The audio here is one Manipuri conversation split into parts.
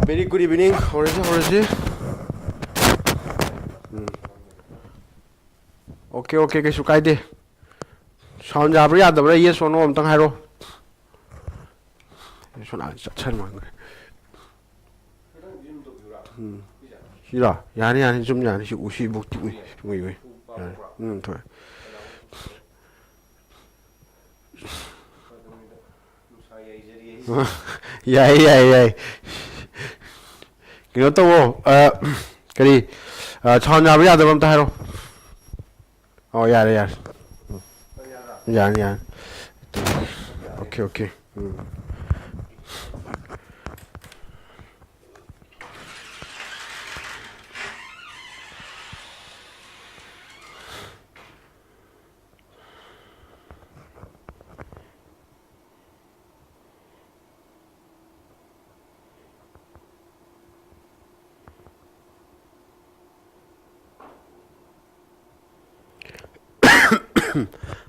Very good evening. How is it? Okay, cái số cái đi. Sound ra bây giờ đâu đấy yes or no tăng hai rồi. Số nào chân mọi người. Gì đó? Yani zoom yani şu ushi buk tu người. Thôi. Yeah. Cái tao cái gì? Sound ra bây giờ đâu tăng hai rồi. Oh yeah. Yeah. Okay.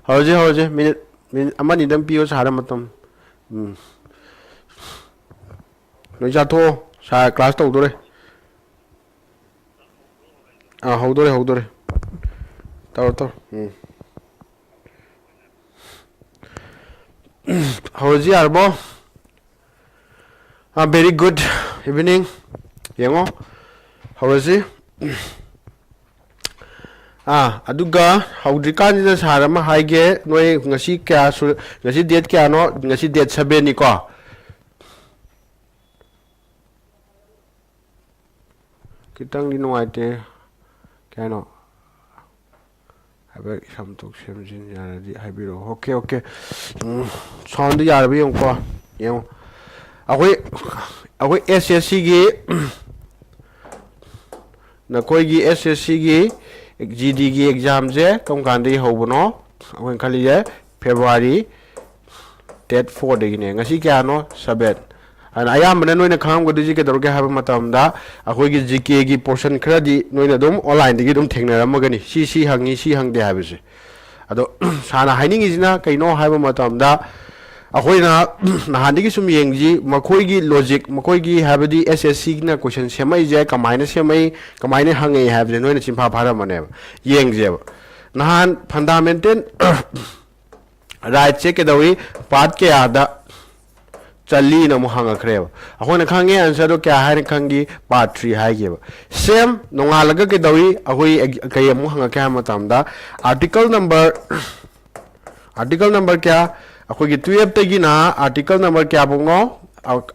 How's Min amani dam piyo sara matam. Noi cha tho sa class tau dore. Hau dore. Tau. How's arbo? Very good evening. Yengo. How is it? Aduga hawdrikan ni sara ma haige noi ngasi kya ngasi date kya no ngasi date 7 ni ko kitang di noi te kya no habe samtok semjin ya di haibiro okay sound ya bi yong ko yong agoi SSC gi na koi gi SSC gi GD की एग्जाम जे कम कांदे होबनो अखन खाली जे फेब्रुवारी डेट 4 देगिने ngasi kya no 7 and ayamna noina kham godi ke dorge haba matamda akhoi gi GK gi portion khara di noina dum online digi dum thengnaramagani si hangde habise ado sana haining isina kaino haba matamda akhoi na nahandi sum yengji makhoi gi logic makhoi gi habadi SSC na question semai je kamaina hangai habje noina chimpa phara mane yengje nahan fundamental right check dawi part ke ada chali na mo hanga khreba akhoi na khange answer do kya hai khangi part 3 hai ge same nongalaga ke dawi akhoi kai mo hanga kya matamda article number kya akhoi gi 12 tagi na article number kya bongo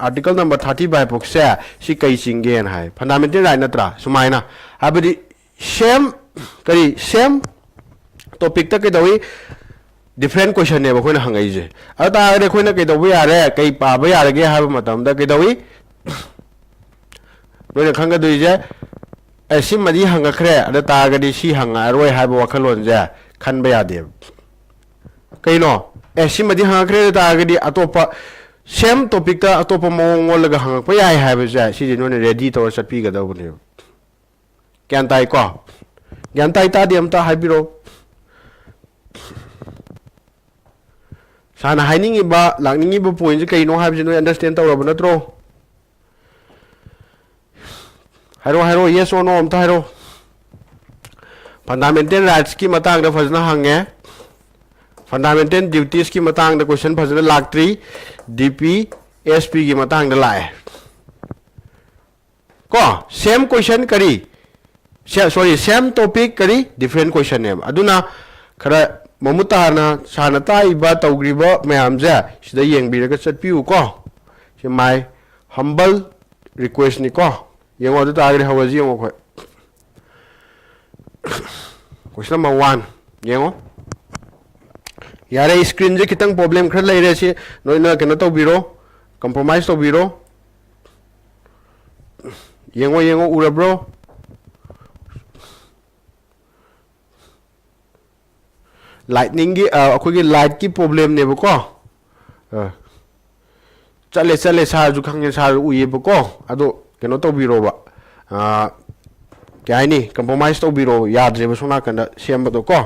article number 35 book se si kai singen hai fundamental right natra sumaina habidi same topic ta ke dawi different question ne ba khoi na hangai je ata re khoi na ke dawi are kai pa ba ya ge ha matam da ke dawi no ne khanga dui je sim madi hanga khre ada ta ga di si hanga roi ha ba wakhalon je khan ba ya de kai no simadi hanga khre ta ga di atopa same topic ta atopa mong laga hanga pa ya ha ba je si no ne ready to chat pi ga da bu ne kyan tai ko gyan tai ta diam ta haibiro sana haining iba langning iba point je kai no have je no understand ta ro natro haro yes or no am ta haro fundamental rights ki matang da fajna hange fundamental duties ki matang da question fajna laktri DP SP ki matang da lai ko same question kari same topic kari different question name aduna khara mamuta na sanata iba tawgriba mayam ja sida yengbiraga chatpiu ko si my humble request ni ko yengo da tagri hawaji yengo ko question number 1 yengo yare screen je kitang problem khar lai re si noina kena to biro compromise to biro yengo ura bro lightning gi akhoi light ki problem ne ba ko chale sa ju khang sa uye ba ko ado keno to biro ba kya ni compromise to biro yaad je ba sona kanda sem ba do ko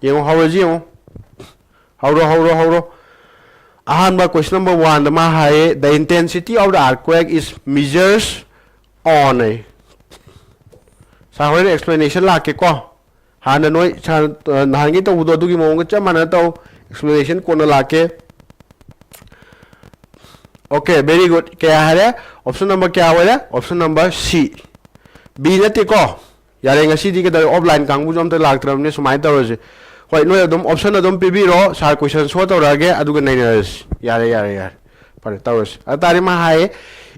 yengo hawaji yengo hauro Question number 1 the intensity of the earthquake is measures on a explanation like ko hana noi hangi to do gi mo cha mana to explanation ko na lake. Okay, very good. Kya hai option number kya hoya option number C. B nate ko yare ngasi di ke da offline kangbu jom te lak tram ne sumai tawse hoi noi adum option adum pibiro sar question so tawrage aduga nainas yare pare tawse atari ma hai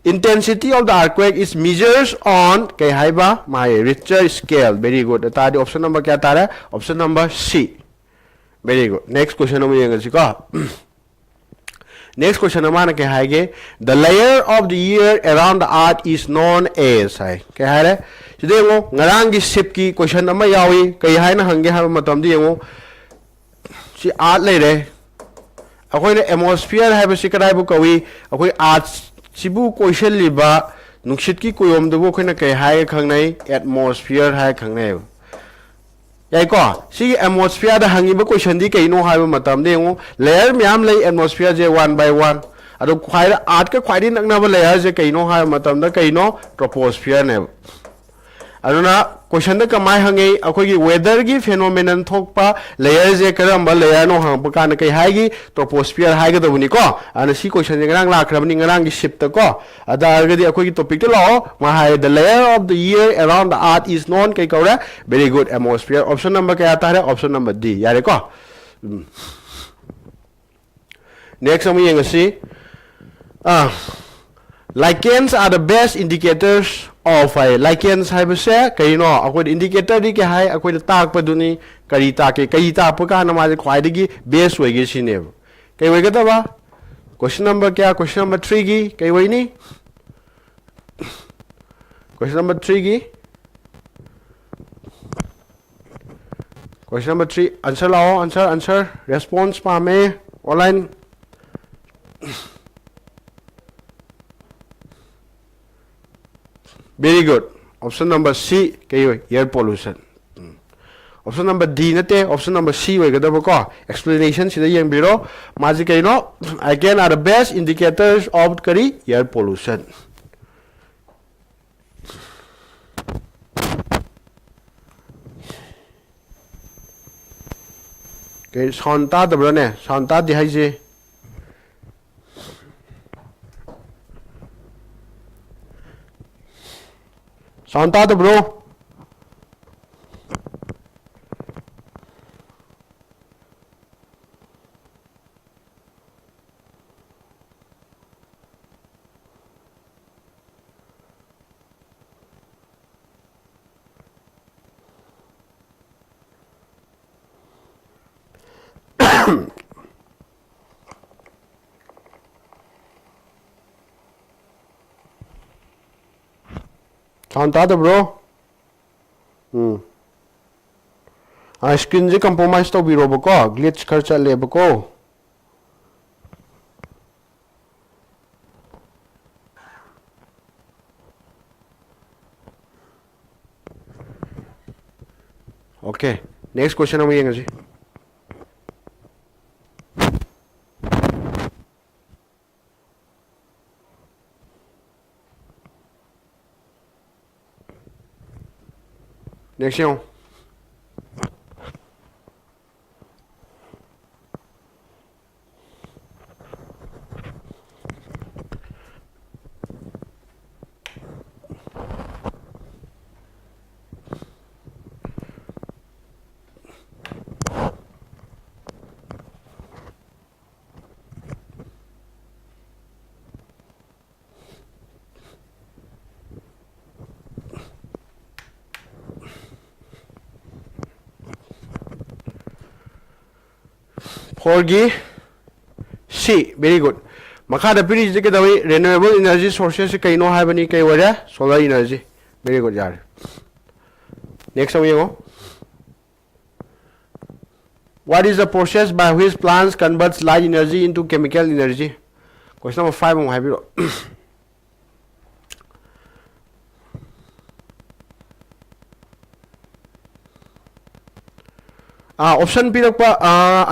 intensity of the earthquake is measures on kay haiba my Richter scale. Very good. Atari option number kya tara option number C. Very good. Next question number yenga ko next question amana ke haige the layer of the year around the earth is known as hai ke hare sidengo ngarang gi ship ki question ama yawi kai haina hange ha matam di yengo si earth le re akoi ne atmosphere ha ba sikrai bu kawi akoi earth sibu question liba nukshit ki koyom dubo khoi na kai hai khangnai atmosphere hai khangnai yai ko si atmosphere da hangi ba question di kai no ha ba matam de ngo layer myam lay atmosphere je one by one ado khwai art ka khwai di nakna ba layer je kai no ha matam da kai no troposphere ne aduna question da kamai hangi akoi gi weather gi phenomenon thokpa layer je karam ba layer no hang pa kan kai hai gi troposphere hai ga da buni ko ana si question je ngang la khrabni ngang gi ship ta ko ada ga di akoi gi topic to lo ma hai the layer of the year around the earth is known kai kaura. Very good. Atmosphere option number kya aata hai option number D yare ko. Next हम ये ngasi lichens are the best indicators of lichens hai base kai no akoi indicator di ke hai akoi tak pa duni kari ta ke kai ta pa ka na ma khwai di best way gi sine kai wei ga ta ba question number kya question number 3 gi kai wei ni question number 3 gi question number 3 answer lao answer response pa me online. Very good. Option number C air pollution. Option number D nate option number C way gadaba ko explanation sida yang biro maji kai no again are the best indicators of kari air pollution. Okay, Santa the brone Santa di haije Santa the bro. Santa the bro. Screen je compromise to biro bako glitch kharcha le bako. Okay, next question हम ये जी next year Forgi C. Very good. Makada piri je ke dawi renewable energy sources kai no hai bani kai wara solar energy. Very good yaar. Next हम ये go. What is the process by which plants converts light energy into chemical energy? Question number 5 हम hai biro. option pirakpa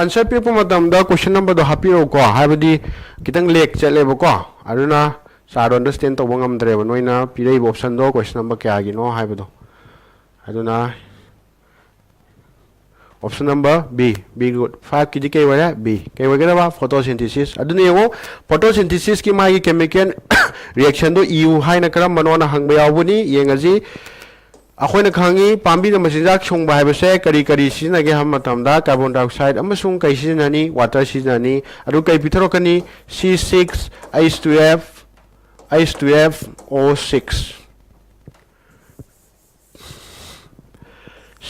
answer pirakpa matamda question number do hapiro ko habadi kitang lek chale ko aduna sar understand to bangam dre noina pirei option do question number kya gi no habado aduna option number B good 5 ki ke wala B ke wala ba photosynthesis aduna yo photosynthesis ki mai chemical reaction do eu haina karam manona hangba yawuni yengaji अखोइना खांगी पांबी न मसिजाक सोंबा हाइबसे करी करी सिजनागे हम मतमदा कार्बन डाइऑक्साइड अमसुंग कै सिजनानी वाटर सिजनानी अरु कै पिथरोकनी C6H12F O6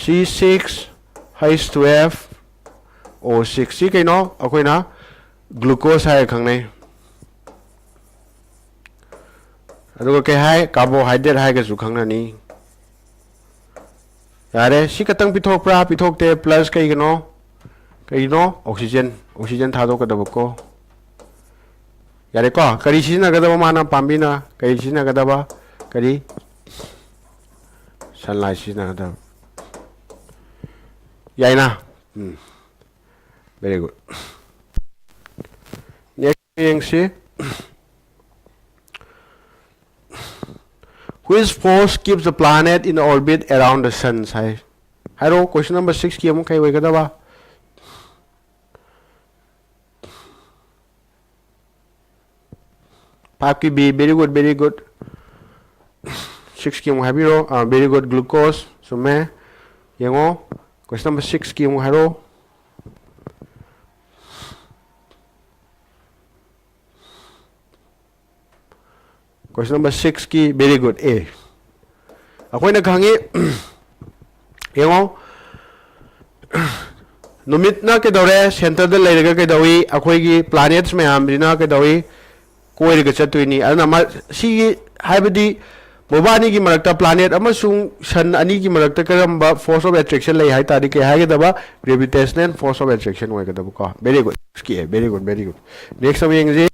C6H12F O6 सी कैनो अखोइना ग्लूकोज हाय खांगनै अरु कै हाय कार्बोहाइड्रेट हाय गसु खांगनानी यारे सी कतंग पिथोकप्रा पिथोकते प्लस कईगनो ऑक्सीजन थादो कदब को यारे को करी सिजना गदब माना पांबिना कई सिजना गदब करी सनलाइट सिजना गदब याइना वेरी गुड नेक्स्ट यंगसी Which force keeps the planet in orbit around the sun? Hello, question number 6 ki amuk kai wega ba. Paki B, very good. 6 ki amuk habiro, very good glucose. So me, yango. Question number 6 ki amuk haro. Question number 6 ki very good A. Akoy naghangi yango numit na ke dore center da leiraga ke dawi akoy gi planets me amrina ke dawi koi riga chatuini adna ma si haibadi mobani gi marakta planet amasung sun ani gi marakta karamba force of attraction lei hai tari ke hai daba gravitational force of attraction hoy ka daba ko very good ki very good next am yeng ji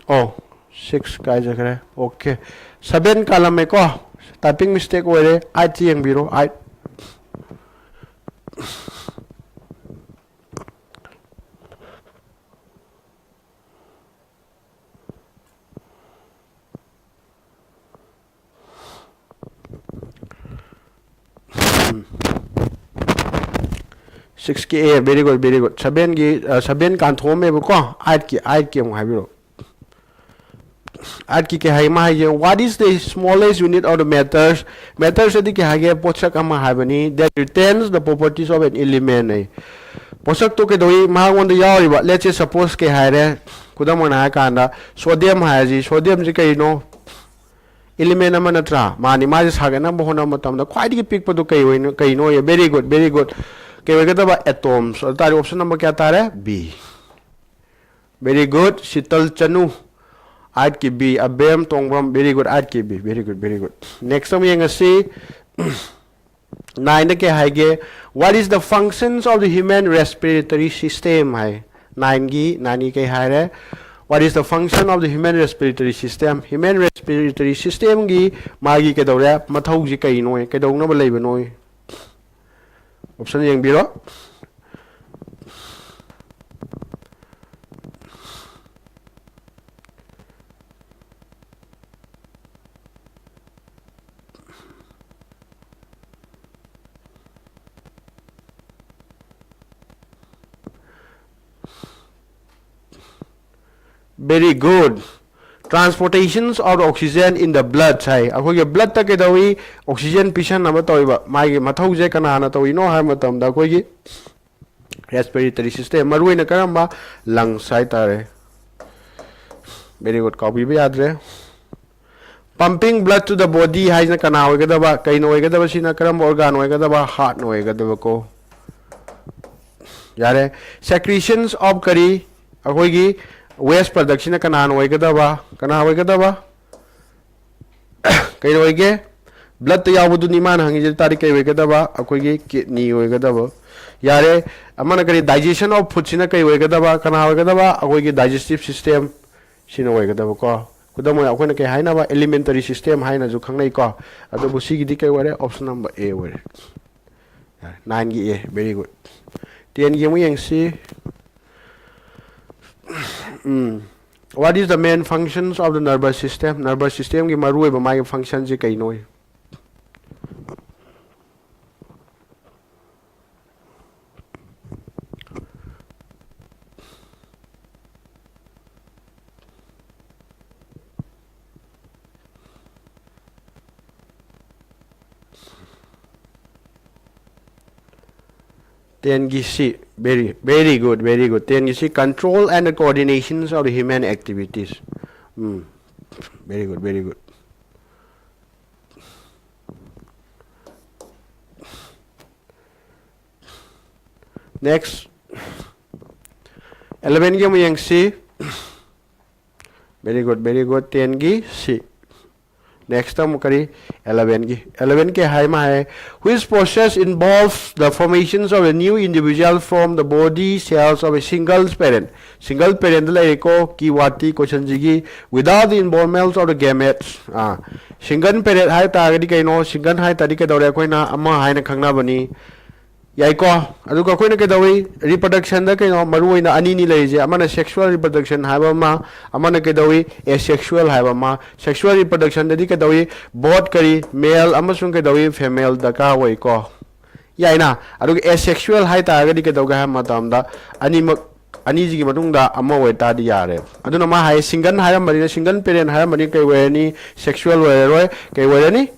oh 6 काय जगह है ओके 7 कॉलम में को टाइपिंग मिस्टेक हो रहे 8 यंग बिरो 8 6 की ए वेरी गुड 7 की 7 कान थो में को 8 की हम हाइबिरो आज की क्या है माहे what is the smallest unit of the matters यदि क्या है पोषक अमा हाइबनी that retains the properties of an element है पोषक तो के दोई मांगोंद यावरिबा let's say suppose के है रे कुदम ना है कांदा सोडियम है जी सोडियम जी कई नो element अमा नत्रा मानी माजे सागना बहोना मतम द ख्वाइदगी पिक पदो कई नो ये very good के वेगदबा atoms तारी ऑप्शन नंबर क्या तारे B very good Sheetal Chanu I'd keep B a bam tongbam very good I'd keep B very good next time yang see 9 ke haige what is the functions of the human respiratory system hai 9 gi nani ke haire what is the function of the human respiratory system gi magi ke dore mathau ji kai noi ke dong na ba lei ba noi option yang biro very good transportations of oxygen in the blood hai akoi ge blood ta ke dawi oxygen pisan na toiba mai ge mathau je kana na toy no ha matam da koi gi respiratory system marui na karamba lungs hai tare very good copy be yad re pumping blood to the body hai na kana hoy ge da ba kai no hoy ge da ba sina karamba organ hoy ge da ba heart no hoy ge da ba ko yare secretions of kari akoi gi waste production kana hoigada kai hoige blood to yabudu ni man hangi tari kai hoigada ba akoi ge kidney hoigada ba yare amana kari digestion of food sina kai hoigada ba kana hoigada ba akoi ge digestive system sina hoigada ba ko kudamo akoi na kai haina ba alimentary system haina ju khangnai ko adu busi gi di kai ware option number A ware 9 gi A very good 10 gi mu yang si what is the main functions of the nervous system gi marui ba mai function ji kai noi Then you see, very good. Then you see control and the coordinations of the human activities. Very good. Next, 11 gi mo yang si. Very good. 10 gi si. Next time kari 11 ke hai ma hai which process involves the formations of a new individual from the body cells of a single parent la ko kiwati question jigi without the involvement of the gametes single parent hai ta gadi kaino single hai ta di ka dore koi na ama hai na khangna bani yai ko adu ka koi na ke dawi reproduction da kaino maru ina ani ni lai je amana sexual reproduction hai ba ma amana ke dawi asexual hai ba ma sexual reproduction da di ka dawi both kari male amasung ke dawi female da ka wai ko yai na adu asexual hai ta ga di ke dawi ha matam da ani ji gi matung da ama wai ta di yare adu na ma hai single hai mari single parent hai mari kai wai ni sexual wai roi kai wai ni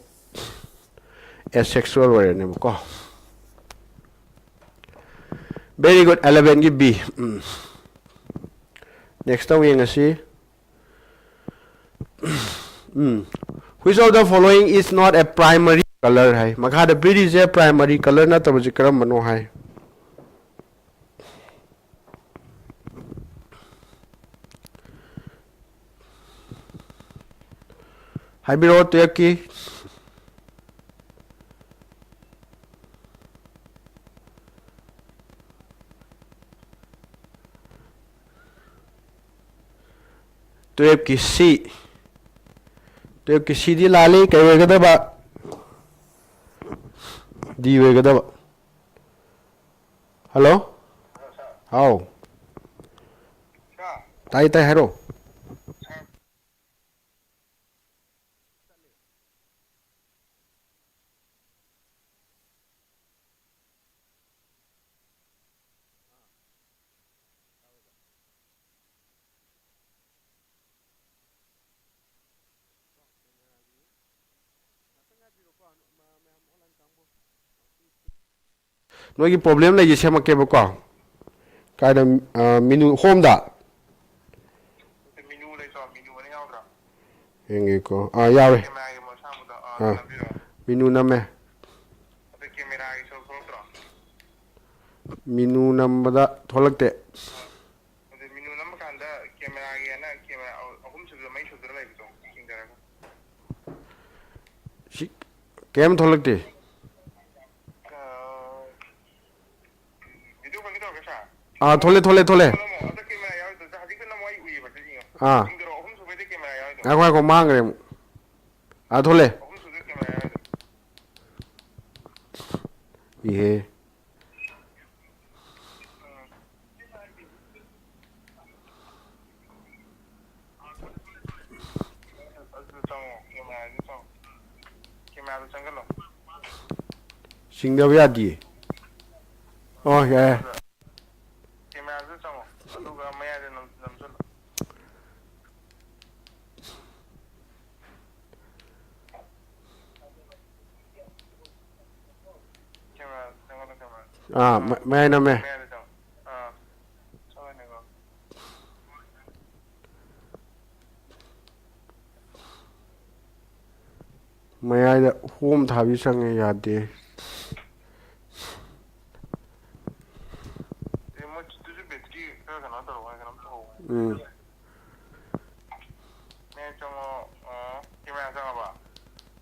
asexual wai ni ko very good 11 gi B next time we see which of the following is not a primary color hai makha the B is a primary color na tab karam mano hai hai biro to ki Tuyep ki C di lali kai wei gada ba di wei gada ba hello how tai hero Noi problem la yese makke ba ko ka da menu home da menu le so menu ne yaw da hengi ko yawe menu na me menu number da tholakte menu number kan da camera gi na camera ahum su mai su da lai to singara ko kem tholakte thole ngwa ko mangre thole ihe sing da ya di oh yeah mai na me mai ai da home thabi sang ya de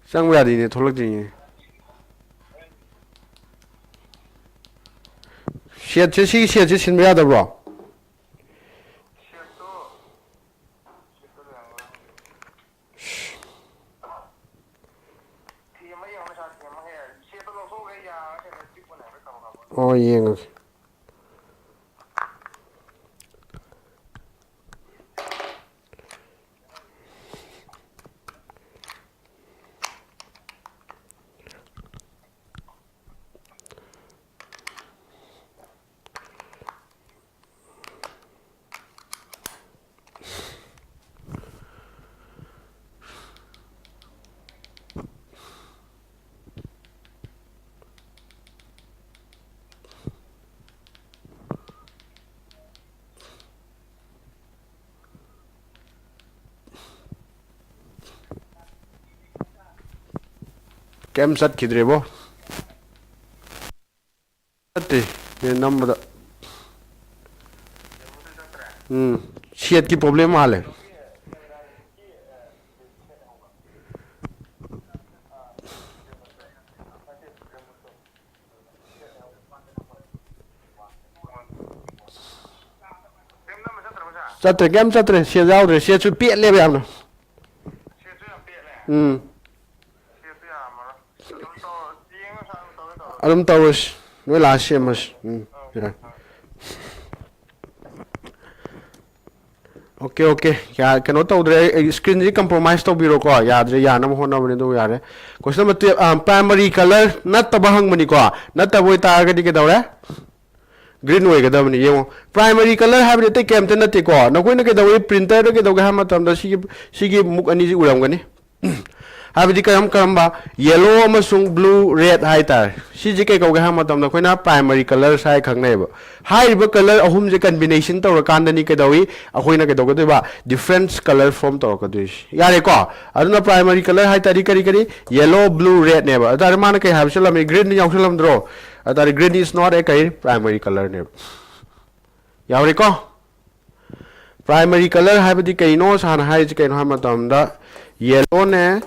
sang ya di ne tholak ji Share sin ba da bro oh yeng kem sat kidrebo sat ye number shit ki problem hale satre kem satre shit giao rồi shit chu piet le bam no Adam tawus no la shemas okay ya kano tawdre screen ji compromise to biro ko ya dre ya nam hona bani do yare question number 2 primary color nat tabahang mani ko nat taboi ta ga di ke dawre green way ga dabni yemo primary color have te kem te nat ko na koi na ke dawi printer ke daw ga ma tam da sigi muk ani ji uram gani habidi karamba yellow amasung blue red haitar si je kai ko ga ma tam da koina primary color sai khang nei ba hai ba color ahum je combination to kan da ni ke dawi ahoina ke dogo ba different color form to ko dis yare ko aduna primary color haitar kari yellow blue red ne ba adar man kai have salam green ni yaw salam dro adar green is not a kai primary color ne yare ko primary color habidi kai no san hai je kai no ma tam da yellow ne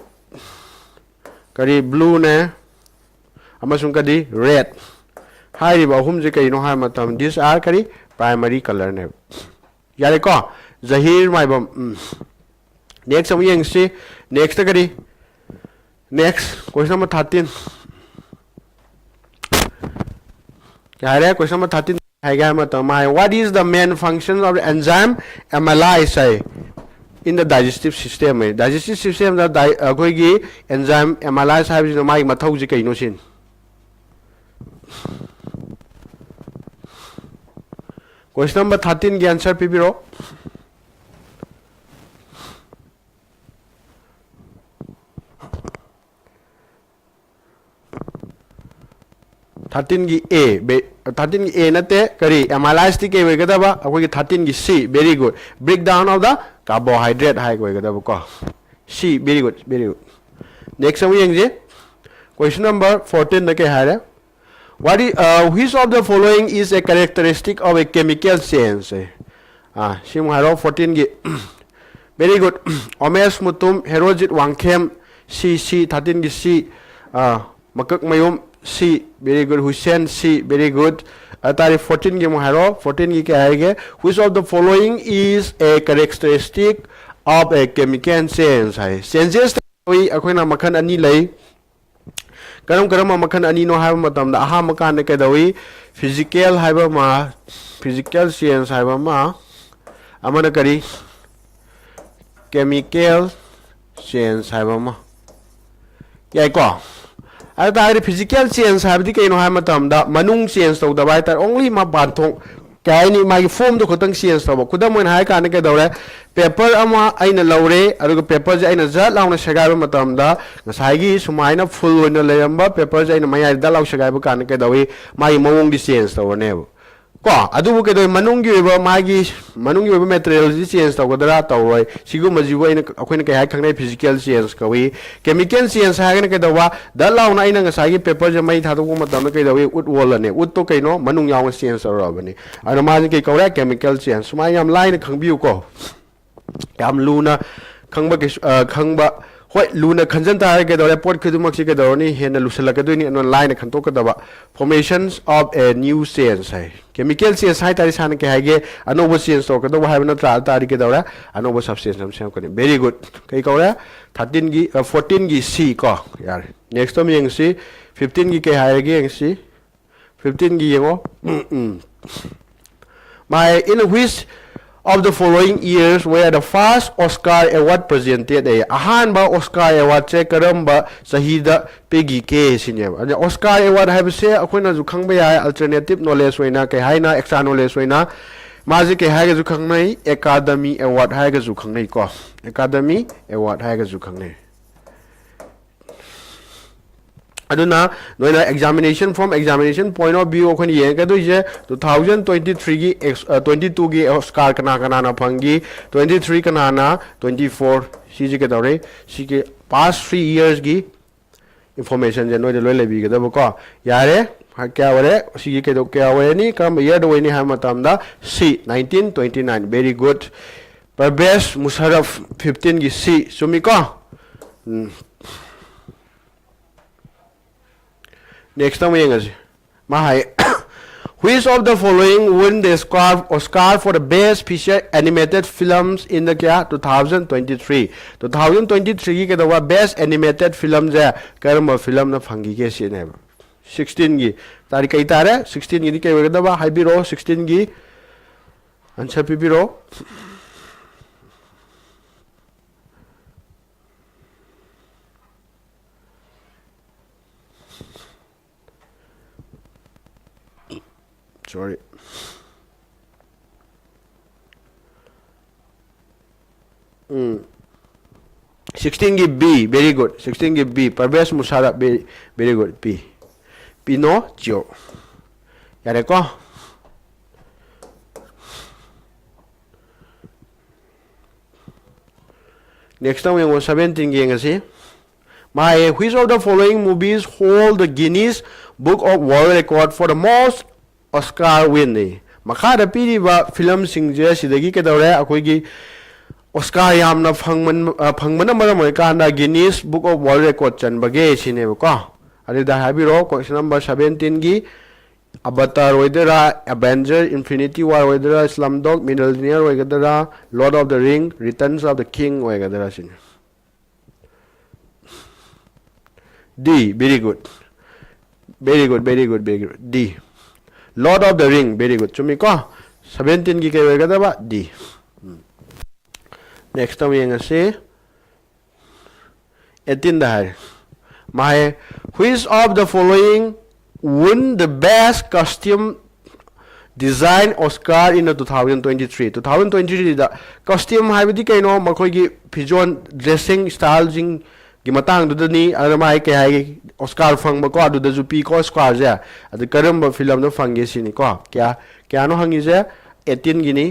kari blue ne amasung kadi red hai ba hum je kai no ha matam these are kari primary color ne yare ko zahir mai bam next am yeng si next kari next question number 13 yare question number 13 hai ga matam mai what is the main function of the enzyme amylase in the digestive system digestive system da koi gi enzyme amylase have no mai mathau ji kai no sin question number 13 gi answer pibiro 13 gi A 13 gi A nate kari amylase ti ke we ga ba akoi gi 13 gi C very good breakdown of the carbohydrate hai ko ga da ko C very good next we yang je question number 14 da ke ha what is which of the following is a characteristic of a chemical change sim haro 14 gi very good omes mutum herojit wangkhem C 13 gi C makak mayum C very good Hussein C very good atari 14 gi mo haro 14 gi ke aige which of the following is a characteristic of a chemical change hai changes oi akoina makhan ani lai karam makhan ani no haiba matam da aha makan ne ke dawi physical haiba ma physical change haiba ma amana kari chemical change haiba ma yai ko I physical change have the kind of hamatam da manung change to the writer only ma banthong kaini my form to kotang change to kudam when hai kan ke dore paper ama aina laure aru paper ja aina ja launa shagai matam da ngasai gi sumaina full oina leramba paper ja aina maya da lau shagai kan ke dawi mai mawong di change to ne ko adu ke do manung gi ba magi manung gi ba material ji change to godara to roi sigu majibo ina akoina ke hai khang nei physical change ka wi chemical change ha ne ke do wa da law na ina ngasai gi paper ja mai tha do ma tam ke do wi ut wol ne ut to ke no manung yaw change ro ba ni ana ma ke ko ra chemical change sumai yam lai na khang biu ko yam luna khang ba ke khang ba hoi luna khanjan ta ke do report ke du mak si ke do ni hen lu sala ke do ni on line khan to ke da ba formations of a new change hai chemical change hai tari san ke haige anobo change to ke do ha na tra tari ke do ra anobo substance nam sem ko ni very good kai ko ra 13 gi 14 gi C ko yar next time yeng si 15 gi ke haige yeng si 15 gi yengo my in which of the following years where the first Oscar award presented ahan ba Oscar award che karamba sahida pegi ke sinya ane Oscar award have se akoina ju khangba ya alternative knowledge hoina ke haina extra knowledge hoina maji ke haiga ju khangnai academy award haiga ju khangnai ko academy award haiga ju khangnai aduna noina examination from examination point of view khon yeng ka doise 2023 gi 22 gi Oscar kana na phangi 23 kana na 24 si ji ke dore si ke past 3 years gi information je noi de loi lebi gada ko yare kya ware si ke do kya ware ni kam year do ni ha matam da C 1929 very good Pervez Musharraf 15 gi C sumi ko next time yengas mahai which of the following won the Oscar for the best feature animated films in the kya 2023 2023 ke da best animated film je karma film na phangi ke si ne 16 gi tari kai tare 16 gi ke we da ba haibiro 16 gi answer pibiro sorry 16 gi B very good 16 gi B Pervez Musharraf very good B Pinocchio yare ko next time we want 17 gi ngasi my which of the following movies hold the Guinness Book of World Record for the most Oscar win ni makha piri ba film sing je sidagi ke dore akoi gi Oscar yamna phangman maram oi kana Guinness Book of World Record chan bage sine ko ari da habiro question number 17 gi Avatar wedera Avenger Infinity War wedera Slumdog Millionaire wedera Lord of the Ring Returns of the King wedera sin D very good D Lord of the Ring very good chumi ko 17 gi ke wedera ba D next time we say 18 da my which of the following won the best costume design Oscar in the 2023 da costume haibidi kaino makoi gi fijon dressing style jing gi matang du ni mai ke hai Oscar phang ba ko adu da jupi ko Oscar ja adu karam ba film no phange sini ko kya no hangi je 18 gi ni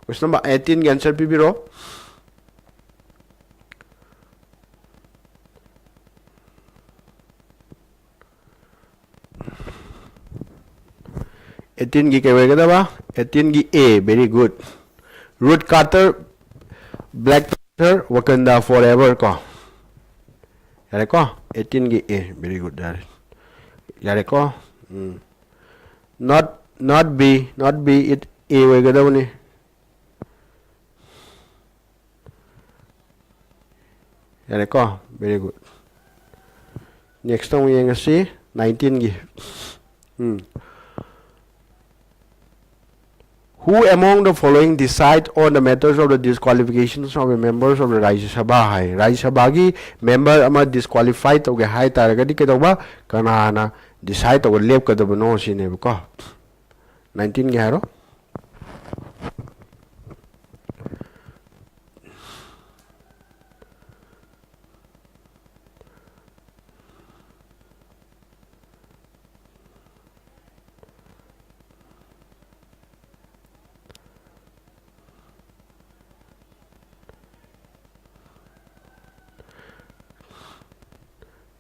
question number 18 gi answer pibiro Eighteen gi kewe kada ba 18 gi A very good Ruth Carter Black Panther Wakanda Forever ko yare ko 18 gi A very good yare ko not B it A we kada ni yare ko very good next time we yang see 19 gi Who among the following decide on the matters of the disqualifications of the members of the Rajya Sabha hai Rajya Sabha gi member ama disqualified to ge hai taragadi ke doba kana decide to lep ka doba no sine ko 19 ge haro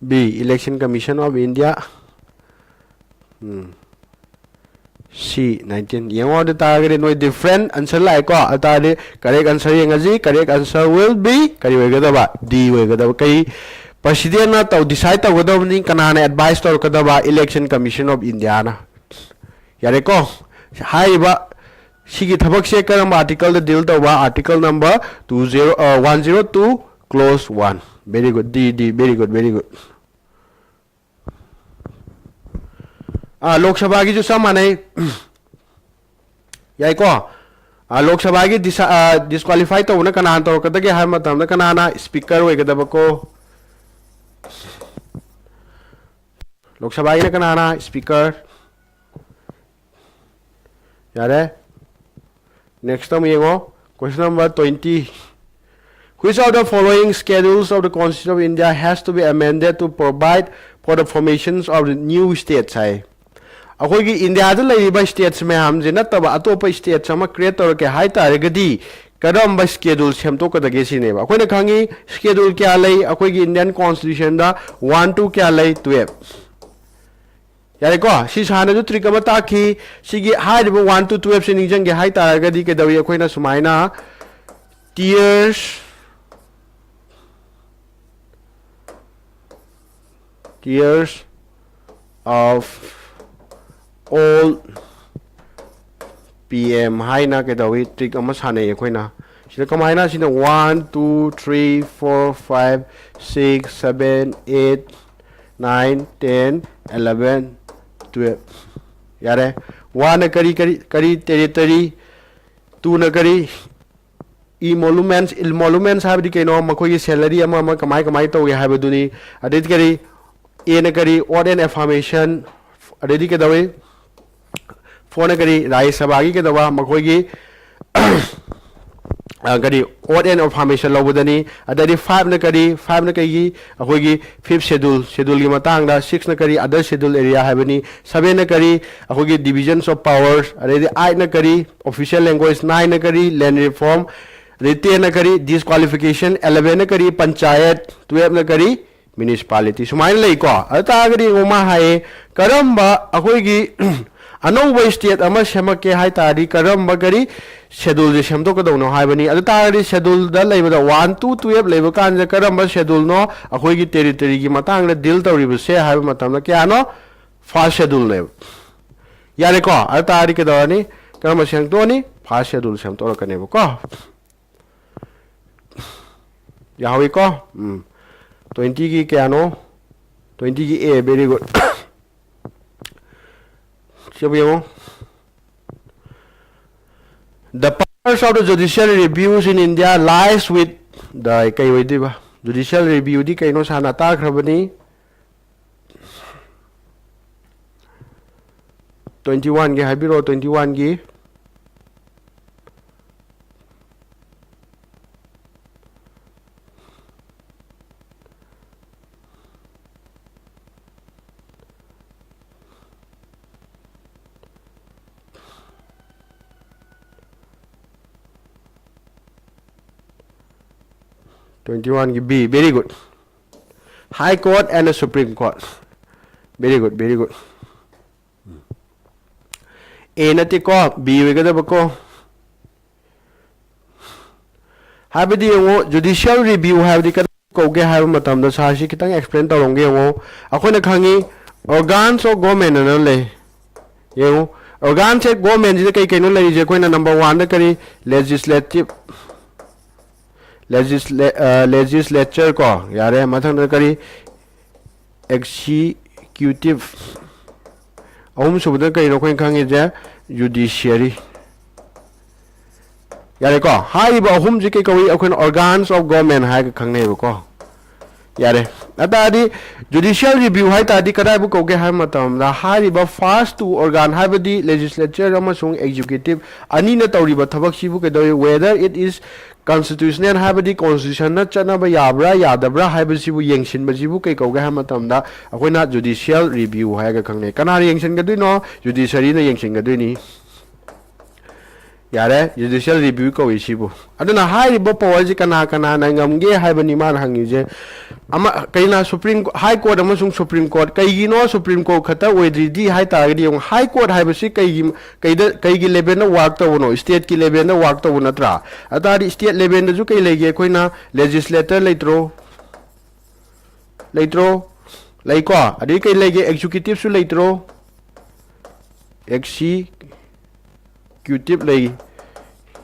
B Election Commission of India C 19 yang order target no different answer like ko atade correct answer yang aji correct answer will be kari wega ba D wega da kai president na to decide to godo ni kanana advice to kada ba Election Commission of India na yare ko hai ba sigi thabak se karam article the deal to ba article number 102 clause 1 very good D very good Lok Sabha ki jo samane yai ko Lok Sabha ki disqualify to na kana to kada ke har matam na kana na speaker we kada ko Lok Sabha ki na kana na speaker yare next time yengo question number 20 Which of the following schedules of the Constitution of India has to be amended to provide for the formations of the new states? India the states me hamje nataba atopa states ama create or ke hai taragadi ꯀꯔꯝꯕ ꯁ꯭ꯀꯦꯗꯨꯜ ꯁꯦꯝꯗꯣꯛꯀꯗꯒꯦ ꯁꯤꯅꯦꯕ ꯑꯩꯈꯣꯏꯅ ꯈꯪꯉꯤ ꯁ꯭ꯀꯦꯗꯨꯜ ꯀꯌꯥ ꯂꯩ ꯑꯩꯈꯣꯏꯒꯤ ꯏꯟꯗꯤꯌꯟ ꯀꯣꯟꯁꯇꯤꯇ꯭ꯌꯨꯁꯟꯗ 1 2 ꯀꯌꯥ ꯂꯩ 12 ꯌꯥꯔꯦꯀꯣ ꯁꯤ ꯁꯥꯟꯅꯁꯨ ꯇ꯭ꯔꯤꯛ ꯑꯃ ꯇꯥꯛꯈꯤ ꯁꯤꯒꯤ ꯍꯥꯏꯔꯤꯕ 1 to 12 ꯁꯤ ꯅꯤꯡꯁꯤꯡꯒꯦ ꯍꯥꯏꯇꯥꯔꯒꯗꯤ ꯀꯩꯗꯧꯏ ꯑꯩꯈꯣꯏꯅ ꯁꯨꯃꯥꯏꯅ tiers of all PM haina kedawi trick ama sanai akoina sida kamaina sida 1 2 3 4 5 6 7 8 9 10 11 12 yare 1 na kari territory 2 na kari emoluments habdi kaino makoi salary ama kamai tawge habaduni adit kari a na kari odd and affirmation adedi kedawi 4 na kari rai sabagi kedawa makoi gi kari odd and affirmation lobudani adedi 5 na kari akoi gi fifth schedule gi matang da 6 na kari other schedule area habani 7 na kari akoi gi divisions of powers adedi 8 na kari official language 9 na kari land reform 10 na kari disqualification 11 na kari panchayat 12 na kari municipality sumain lei ko ata gari ngoma hai karamba akoi gi anova state ama semake hai tari karamba gari schedule je semdo ko dono hai bani ata gari schedule da leiba da 1 2 12 leiba kan je karamba schedule no akoi gi territory gi matang la deal tawri bu se hai matam na kya no first schedule le yare ko ata gari ke dawani karamba sengto ni first schedule semto ka ne ko yawi ko 20 ki kya no 20 ki a very good the powers of the judicial reviews in India lies with the kai waidiba judicial review di kaino sana ta khrabani 21 ge habiro 21 gi B very good High Court and the Supreme Court very good A nati ko B wegadaba ko habidi ngo judicial review habidi ka ko ge ha matam da sa shi kitang explain tawronge ngo akoina khangi organs of government na le yego organs of government ji kai kai no le je koina number 1 da kari legislature ko yare mathang da kari executive ahum subda kai no koin khangi je judiciary yare ko hai ba ahum ji kai kawi akoin organs of government hai ka khangne ko yare adadi judicial review hai ta di kadai bu ko ge hai matam da hari ba first to organ hai ba di legislature amasung executive ani na tawri ba thabak si bu ke doi whether it is constitutional hai ba di constitution na chana ba yabra yadabra hai ba si bu yengshin ba ji bu kai ko ge hai matam da akoina judicial review hai ga khangne kana yengshin ga dui no judiciary na yengshin ga dui ni yare judicial review ko isi bu aduna hai ba power ji kana na ngamge hai ba ni man hangi je ama kaina supreme high court amasung supreme court kaigi no supreme court khata oidri di hai ta gi yung high court hai ba si kaigi level na work to no state ki level na work to na tra atari state level na ju kai lege koina legislator leitro laiko adi kai lege executive su leitro executive lei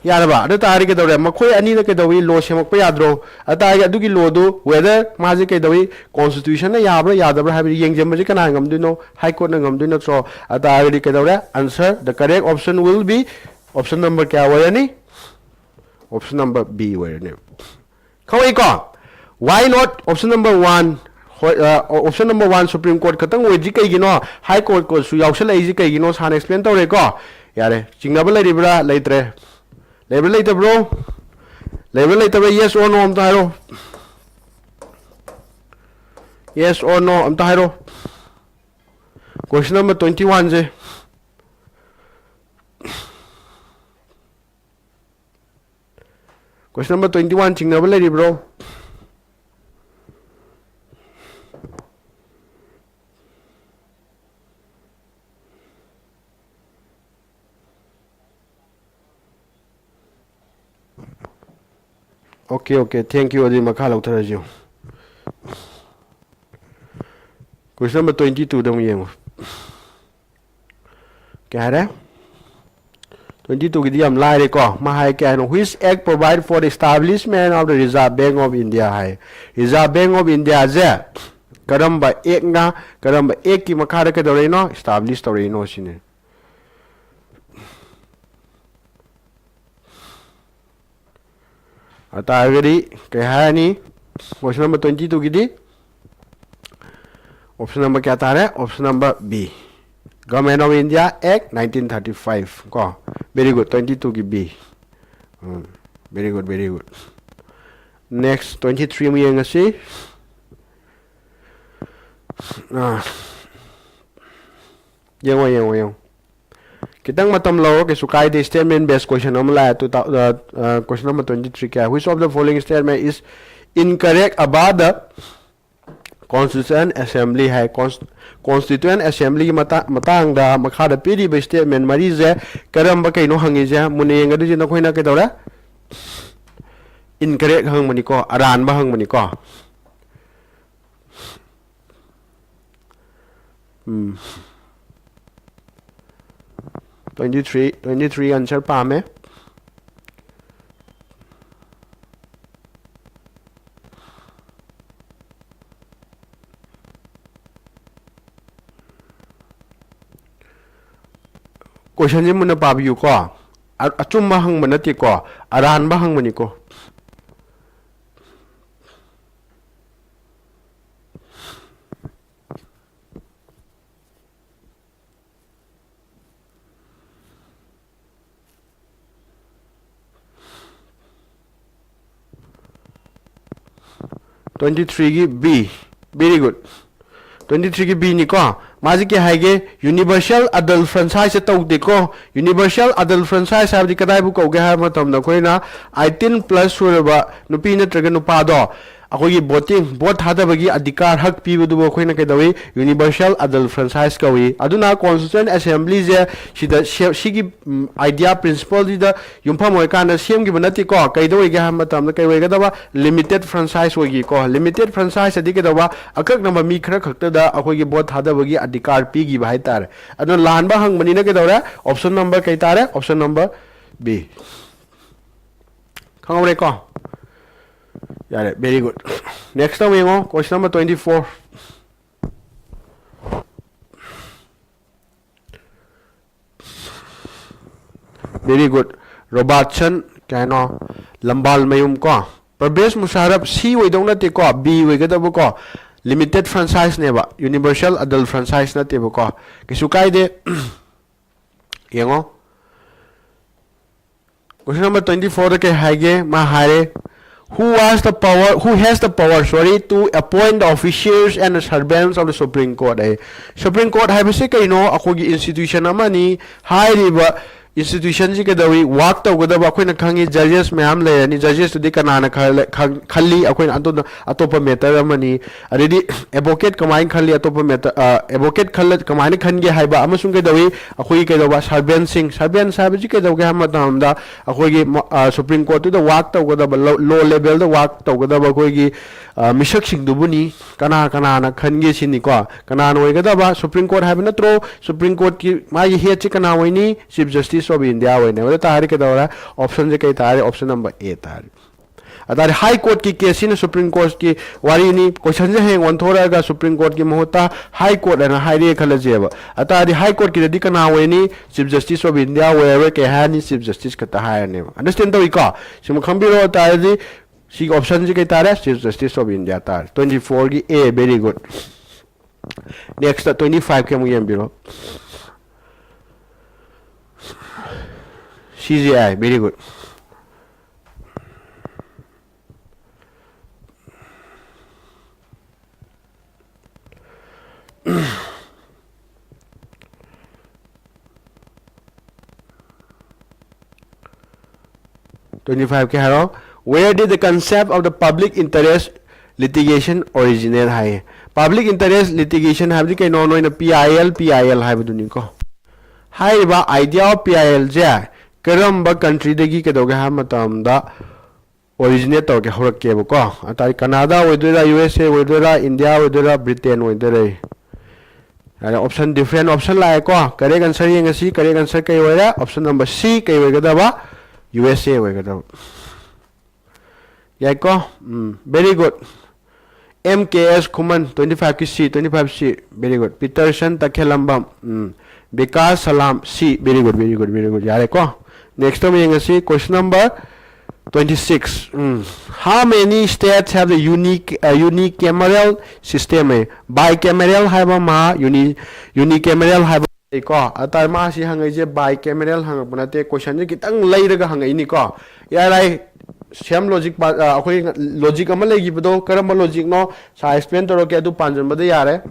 yaraba adu tari ke dawre makhoi ani na ke dawi law semak pa yadro atari adu ki law do whether maji ke dawi constitution na yadabra habi yengjam ji kana ngam du no high court na ngam du no so atari ke dawre answer the correct option will be option number kya wayani option number B wayani khawai ko why not option number 1 option number 1 supreme court khatang we ji kai gino high court ko su yausal ai ji kai gino san explain tawre ko yare chingnaba lairibra laitre level later bro level later yes or no am ta hero yes or no am ta hero question number 21 je Question number 21 chingnaba leribro. Okay, thank you adi makha lautaraju. Question number 22 dam yengo. Kya hai? 22 ki diyam lai re ko ma hai kya no, which act provide for the establishment of the Reserve Bank of India hai. Reserve Bank of India je karamba ek na karamba ek ki makha ra ke dore no establish dore no sine. Atagari kya hai ni? Question number 22 ki di option number kya ta hai? Option number B. Government of India Act 1935 ko. Very good. 22 ki B. Very good. Next 23 mo yang si. Yang. Kitang matam lo ke sukai de statement based question namla to question number 23 kya. Which of the following statement is incorrect about the Constituent Assembly hai? Constituent Assembly ki matang da makha da piri ba statement mari je karamba kaino hangi je mune yenga du jina khoina ke dora incorrect hang mani ko aran ba hang mani ko 23 answer pa me. Question je muna pabiyu ko achum ba hang manati ko aran ba hang mani ko. Twenty-three ki B. Very good. 23 ki B ni ko maji ke haige universal adult franchise to de ko universal adult franchise ha di kadai bu ko ge ha matam na koina 18 plus suraba nupi na traga nupa do akoi voting vote hada bagi adhikar hak pi bu du koina ke dawi universal adult franchise kawi aduna constituent assembly je sida shigi idea principle da yumpa moi kana sem gi banati ko kai do ge ha matam na kai we ga da limited franchise we gi ko limited franchise adi ke da akak number mi khara khakta da akoi gi vote hada bagi adhikar pi gi bhai tar aduna lan ba hang mani na ke da option number kai tare option number B khangre ko. Yeah, very good. Next time we go question number 24. Very good. Robertson kano lambal mayum ko. Pervez Musharraf C we don't let ko B we get ko limited franchise neba universal adult franchise na te ko kisukai de yengo. Question number 24 ke haige ma hare who has the power to appoint the officials and the servants of the Supreme Court. Supreme Court have se kaino akogi institution amani hairiba institution ji ke dawi work to goda ba khoina khangi judges ma'am le ani judges to de kanana khalli akoin atopa matter amani already advocate kamai khalli atopa matter advocate khallat kamai khange haiba amasung ke dawi akoi ke dawa servant sab ji ke daw ge hamatam da akoi Supreme Court to the work to goda low level the work to goda ba koi gi misak sing dubuni kana na khange sini ko kana no ge da ba Supreme Court have natro Supreme Court ki ma hi he chi kana waini Chief Justice of India we ne tari ke dora option je kai tare option number A tare adar High Court ki case in Supreme Court ki wari ni question je heng on thora ga Supreme Court ki mohota High Court na high re khala jeba atari High Court ki di kana we ni Chief Justice of India we ke ha ni Chief Justice ka ta ha ne understand to ka sim khambiro tare di si option je kai tare Chief Justice of India tare 24 ki A very good. Next 25 ke mu yem biro CGI, very good. $25 ke haro Where did the concept of the public interest litigation originate hai? Public interest litigation have the kaino no in PIL have duni ko. Hai ba idea of PIL ja karamba country degi kedoge ha matam da originate to ke horakke ko. Atai Canada wedera USA wedera India wedera Britain wedera. Option different option la ko. Correct answer yang si correct answer kai wera option number C kai wega ba USA wega da. Yeah, ko. Very good. MKS Kuman 25 ki C 25 C very good. Peterson Takhelambam Vikas Salam C very good very good very good. Yeah, ko. Next time yang si question number 26. How many states have the unicameral system? Bicameral have ma unicameral have ko. Atar ma si hangai je bicameral hang punate question je kitang lai daga hangai ni ko. Ya lai same logic akhoi logic ama legi bado karamba logic no sa explain toro ke adu panjan bada yare.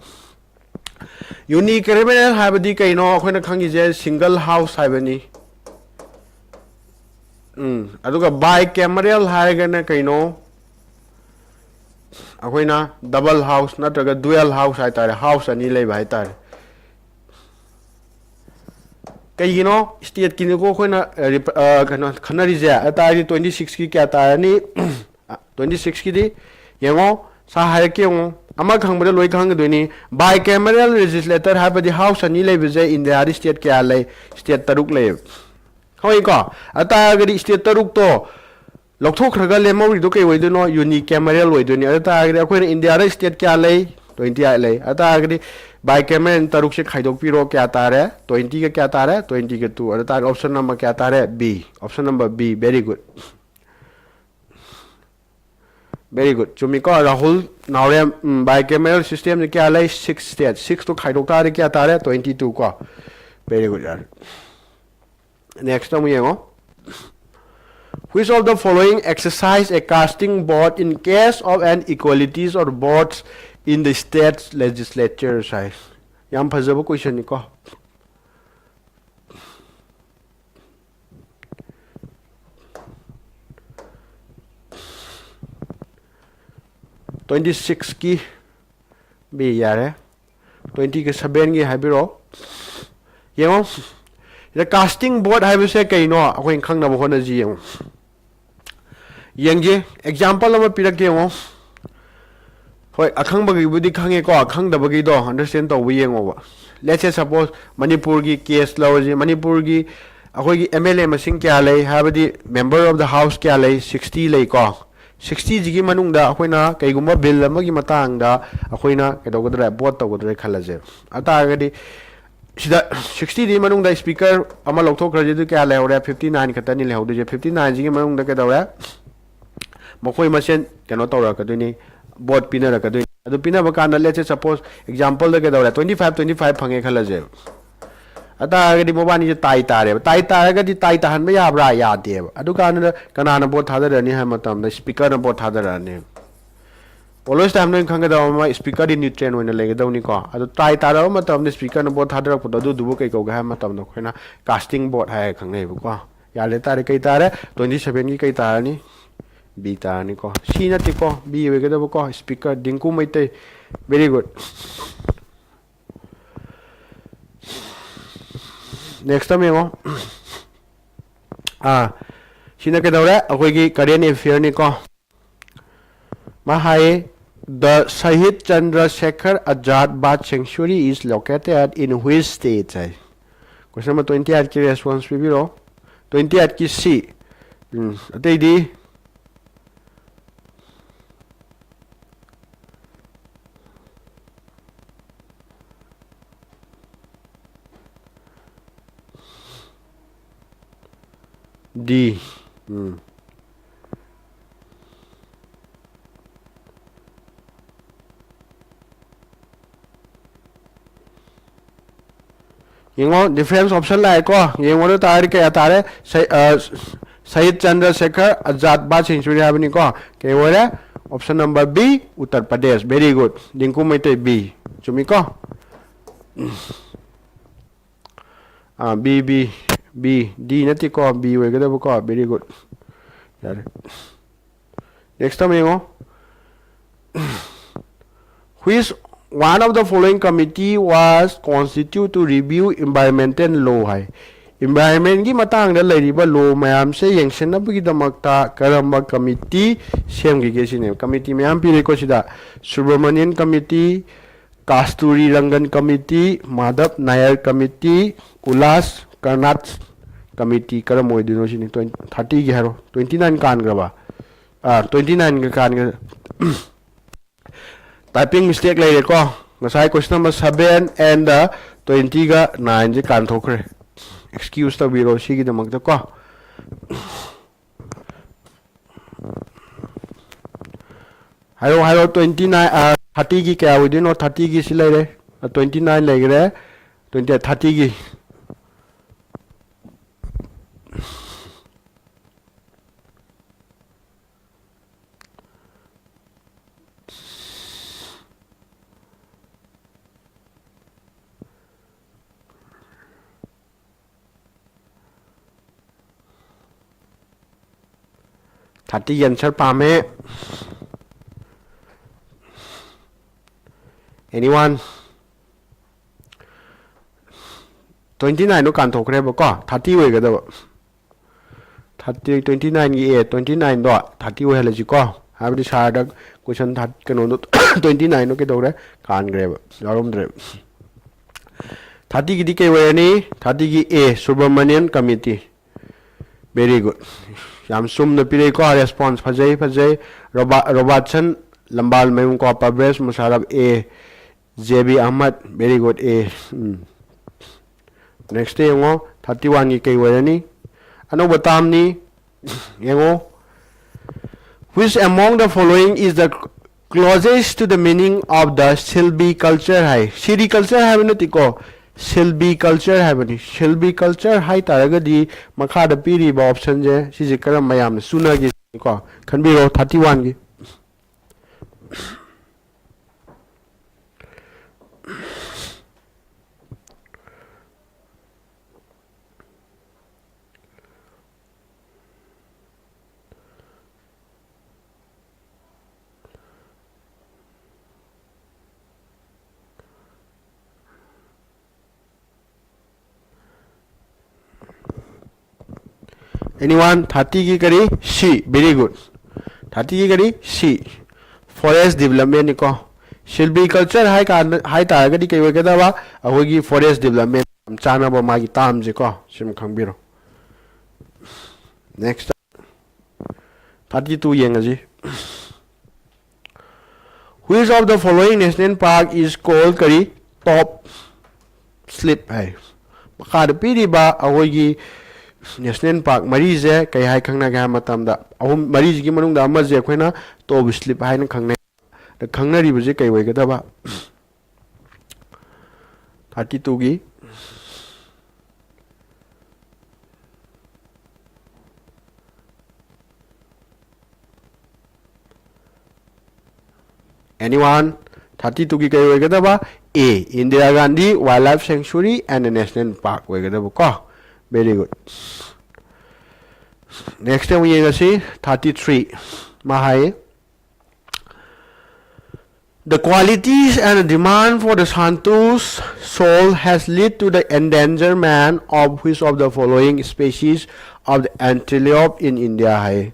Unicameral have di kaino akhoi na khangi je single house have ni. Aduga bicameral haigana kaino akoina double house natraga dual house haitare house ani lei bai tare kaino state kini ko koina kana khanari ja atari 26 ki kya tarani 26 ki di yengo sa hai ke ngo ama khangba loi khang duni bicameral legislator habadi house ani lei bije india state kya lei state taruk lei Hoi ko ata gadi state taruk to lokthok khraga lemori do kai wedono unicameral weidoni ata gadi akoi India ra state kya lei 20 lei ata gadi bicameral taruk se khaidok piro kya tare 20 ka kya tare 20 ka 2 ata option number kya tare B option number B very good chumi ko Rahul naure bicameral system ne kya lei 6 state 6 to khaidok tare kya tare 22 ko very good yaar Next time we go. Which of the following exercise a casting vote in case of inequalities or votes in the state's legislature size? Yam phajaba question ni ko. $26 ki B yare 20 ke 7 ki habiro yengo The casting board have say kaino akoin khang na bo na ji yengje example ama pirak ke ngo hoi akhang bagi budi khange ko akhang da bagi do understand to wi yengo ba let's say suppose Manipur gi case law ji Manipur gi akoi gi MLA masing kya lei habadi member of the house kya lei 60 lei ko 60 ji gi manung da akoi na kai gumba bill ama gi matang da akoi na ke do godra vote to godra khalaje ata agadi Sida 60 di manung da speaker ama lokthok raje du kya leore 59 khatani lehode je 59 ji manung da ke dawra mokoi masen keno tawra ka duni board pinara ka duni adu pina ba kan let's suppose example da ke dawra 25 phange khala je ata ga di mobani je tai tare ga di tai tahan ba ya bra ya de adu kan kana na board thadar ni ha matam da speaker na board thadar ni Always time no khanga da ma speaker di nutrient oina lege dawni ko adu try tara ma tam ne speaker no board thadrak pu du dubu kai ko ga ma tam no khoina casting board hai khangne bu ko ya le tare kai tare 27 ki kai tare ni B tare ni ko C na ti ko B we ga da bu ko speaker dinku mai te very good next time yo sina ke dawra akoi gi current affair ni ko ma hai The Shahid Chandrasekhar Azad Birth Sanctuary is located in which state? Question number 28 ki response pe biro 28 ki C atai di D Yengo difference option la ko yengo do tare ke atare Shahid Chandrasekhar Azad Birth Sanctuary habni ko ke wore option number B Uttar Pradesh very good dinku mete B chumi ko B D nati ko B we ga ko very good yare Next time yengo. Which one of the following committee was constituted to review environmental law hai. Environment ki matang da lairiba law mayam se yengsenabagi damakta karamba committee semgi ke sine. Committee mayam pire ko sida Subramanian committee, Kasturi Rangan committee, Madhav Nair committee, Ulas Karnat committee karam oidino sine 30 ki haro 29 kan graba. 29 kan typing mistake like ko ngasai question number 7 and 20 ga 9 je kan thokre excuse the biro shi gi damak da ko hayo 29 30 gi kya within 30 gi silai re 29 like re 20 30 gi Thati answer pame. Anyone? 29 no kan thokre ba ko 30 we ga da 30 29 gi 29 do 30 we hala ji ko ha bi sa da question that kano 29 no ke do re kan gre ba yarom dre 30 gi di ke we ni 30 gi a Subramanian committee very good yam sum na pire ko response phajai Robertson Lambal Mayung ko Pabres Musarab A JB Ahmad very good A next day ngo 31 gi kai wani ano batam ni yengo which among the following is the closest to the meaning of the Silbi culture hai Siri culture hai nati ko Silbi culture hai bani Silbi culture hai taraga di makha da piri ba option je si je karam mayam suna gi ko khanbi ro 31 gi Anyone 30 ki kari C very good 30 ki kari C forest development ko Silbi culture hai ta ga di kai wa ga da ba ahogi forest development chana ba ma gi tam je ko sim khangbiro next 32 yeng ji which of the following national park is called kari top slip hai makha da piri ba ahogi National Park Marise kai hai khangna ga matam da ahum Marise gi manung da ama je khoina to slip hai na khangne da khangna ri buje kai wai ga da ba 32 gi anyone 32 gi kai wai ga da ba A Indira Gandhi Wildlife Sanctuary and the National Park wai ga da ba ko very good next time we see 33 mahai the qualities and the demand for the Santu's soul has led to the endangerment of which of the following species of the antelope in India hai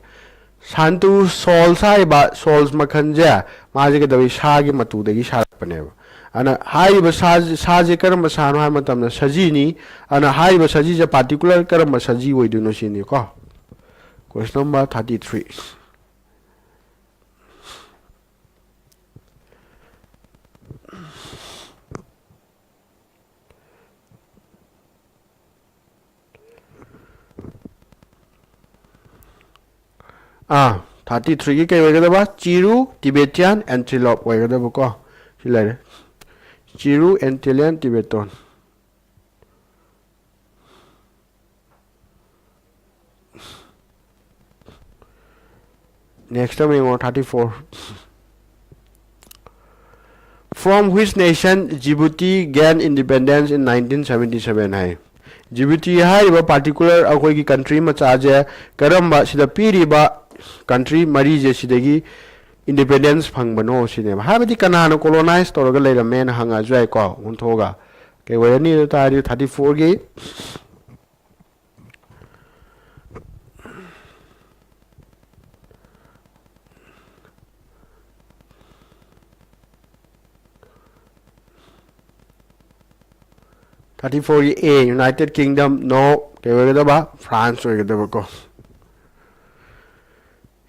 Santu's soul sai ba souls makhanja ma je ga dawi sa gi matu de gi sa pane ba ana hai ba saje karam sano ha matam na saji ni ana hai ba saji je particular karam saji woi du no sini ko question number 33 33 ki kai wai ga ba chiru Tibetan antelope wai ga ba ko silai Chiru Antillean Tibetan next time we want 34 from which nation Djibouti gained independence in 1977 hai Djibouti hai ba particular akoi ki country ma cha je karamba sida piri ba country mari je sidagi independence phangbano sine habadi kanana colonize toraga leiramen hanga jai ko unthoga ke wani tari 34 gi A United Kingdom no ke wega ba France wega da ko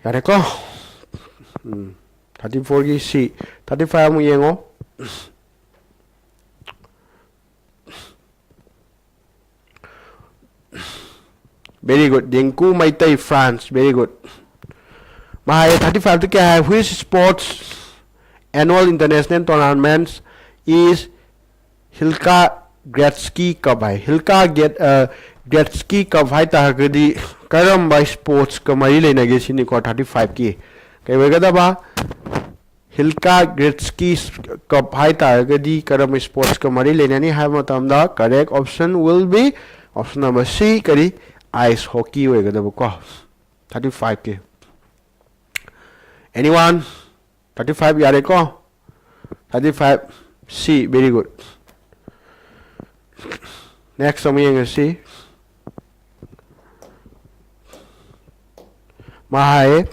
yare ko 34 gi C 35 mu yengo very good dengku maitai France very good my 35 to ke which sports annual international tournaments is Hilka Gretzky Cup hai Hilka Gretzky Cup hai ta gadi karam by sports kamari lena ge sini ko 35 ki kai wega da ba Hilka Gretzky Cup hai ta gadi karam sports kamari lena ni hai matam da correct option will be option number C kari ice hockey wega da ko 35 ki anyone 35 yare ko 35 C very good next I'm going to see my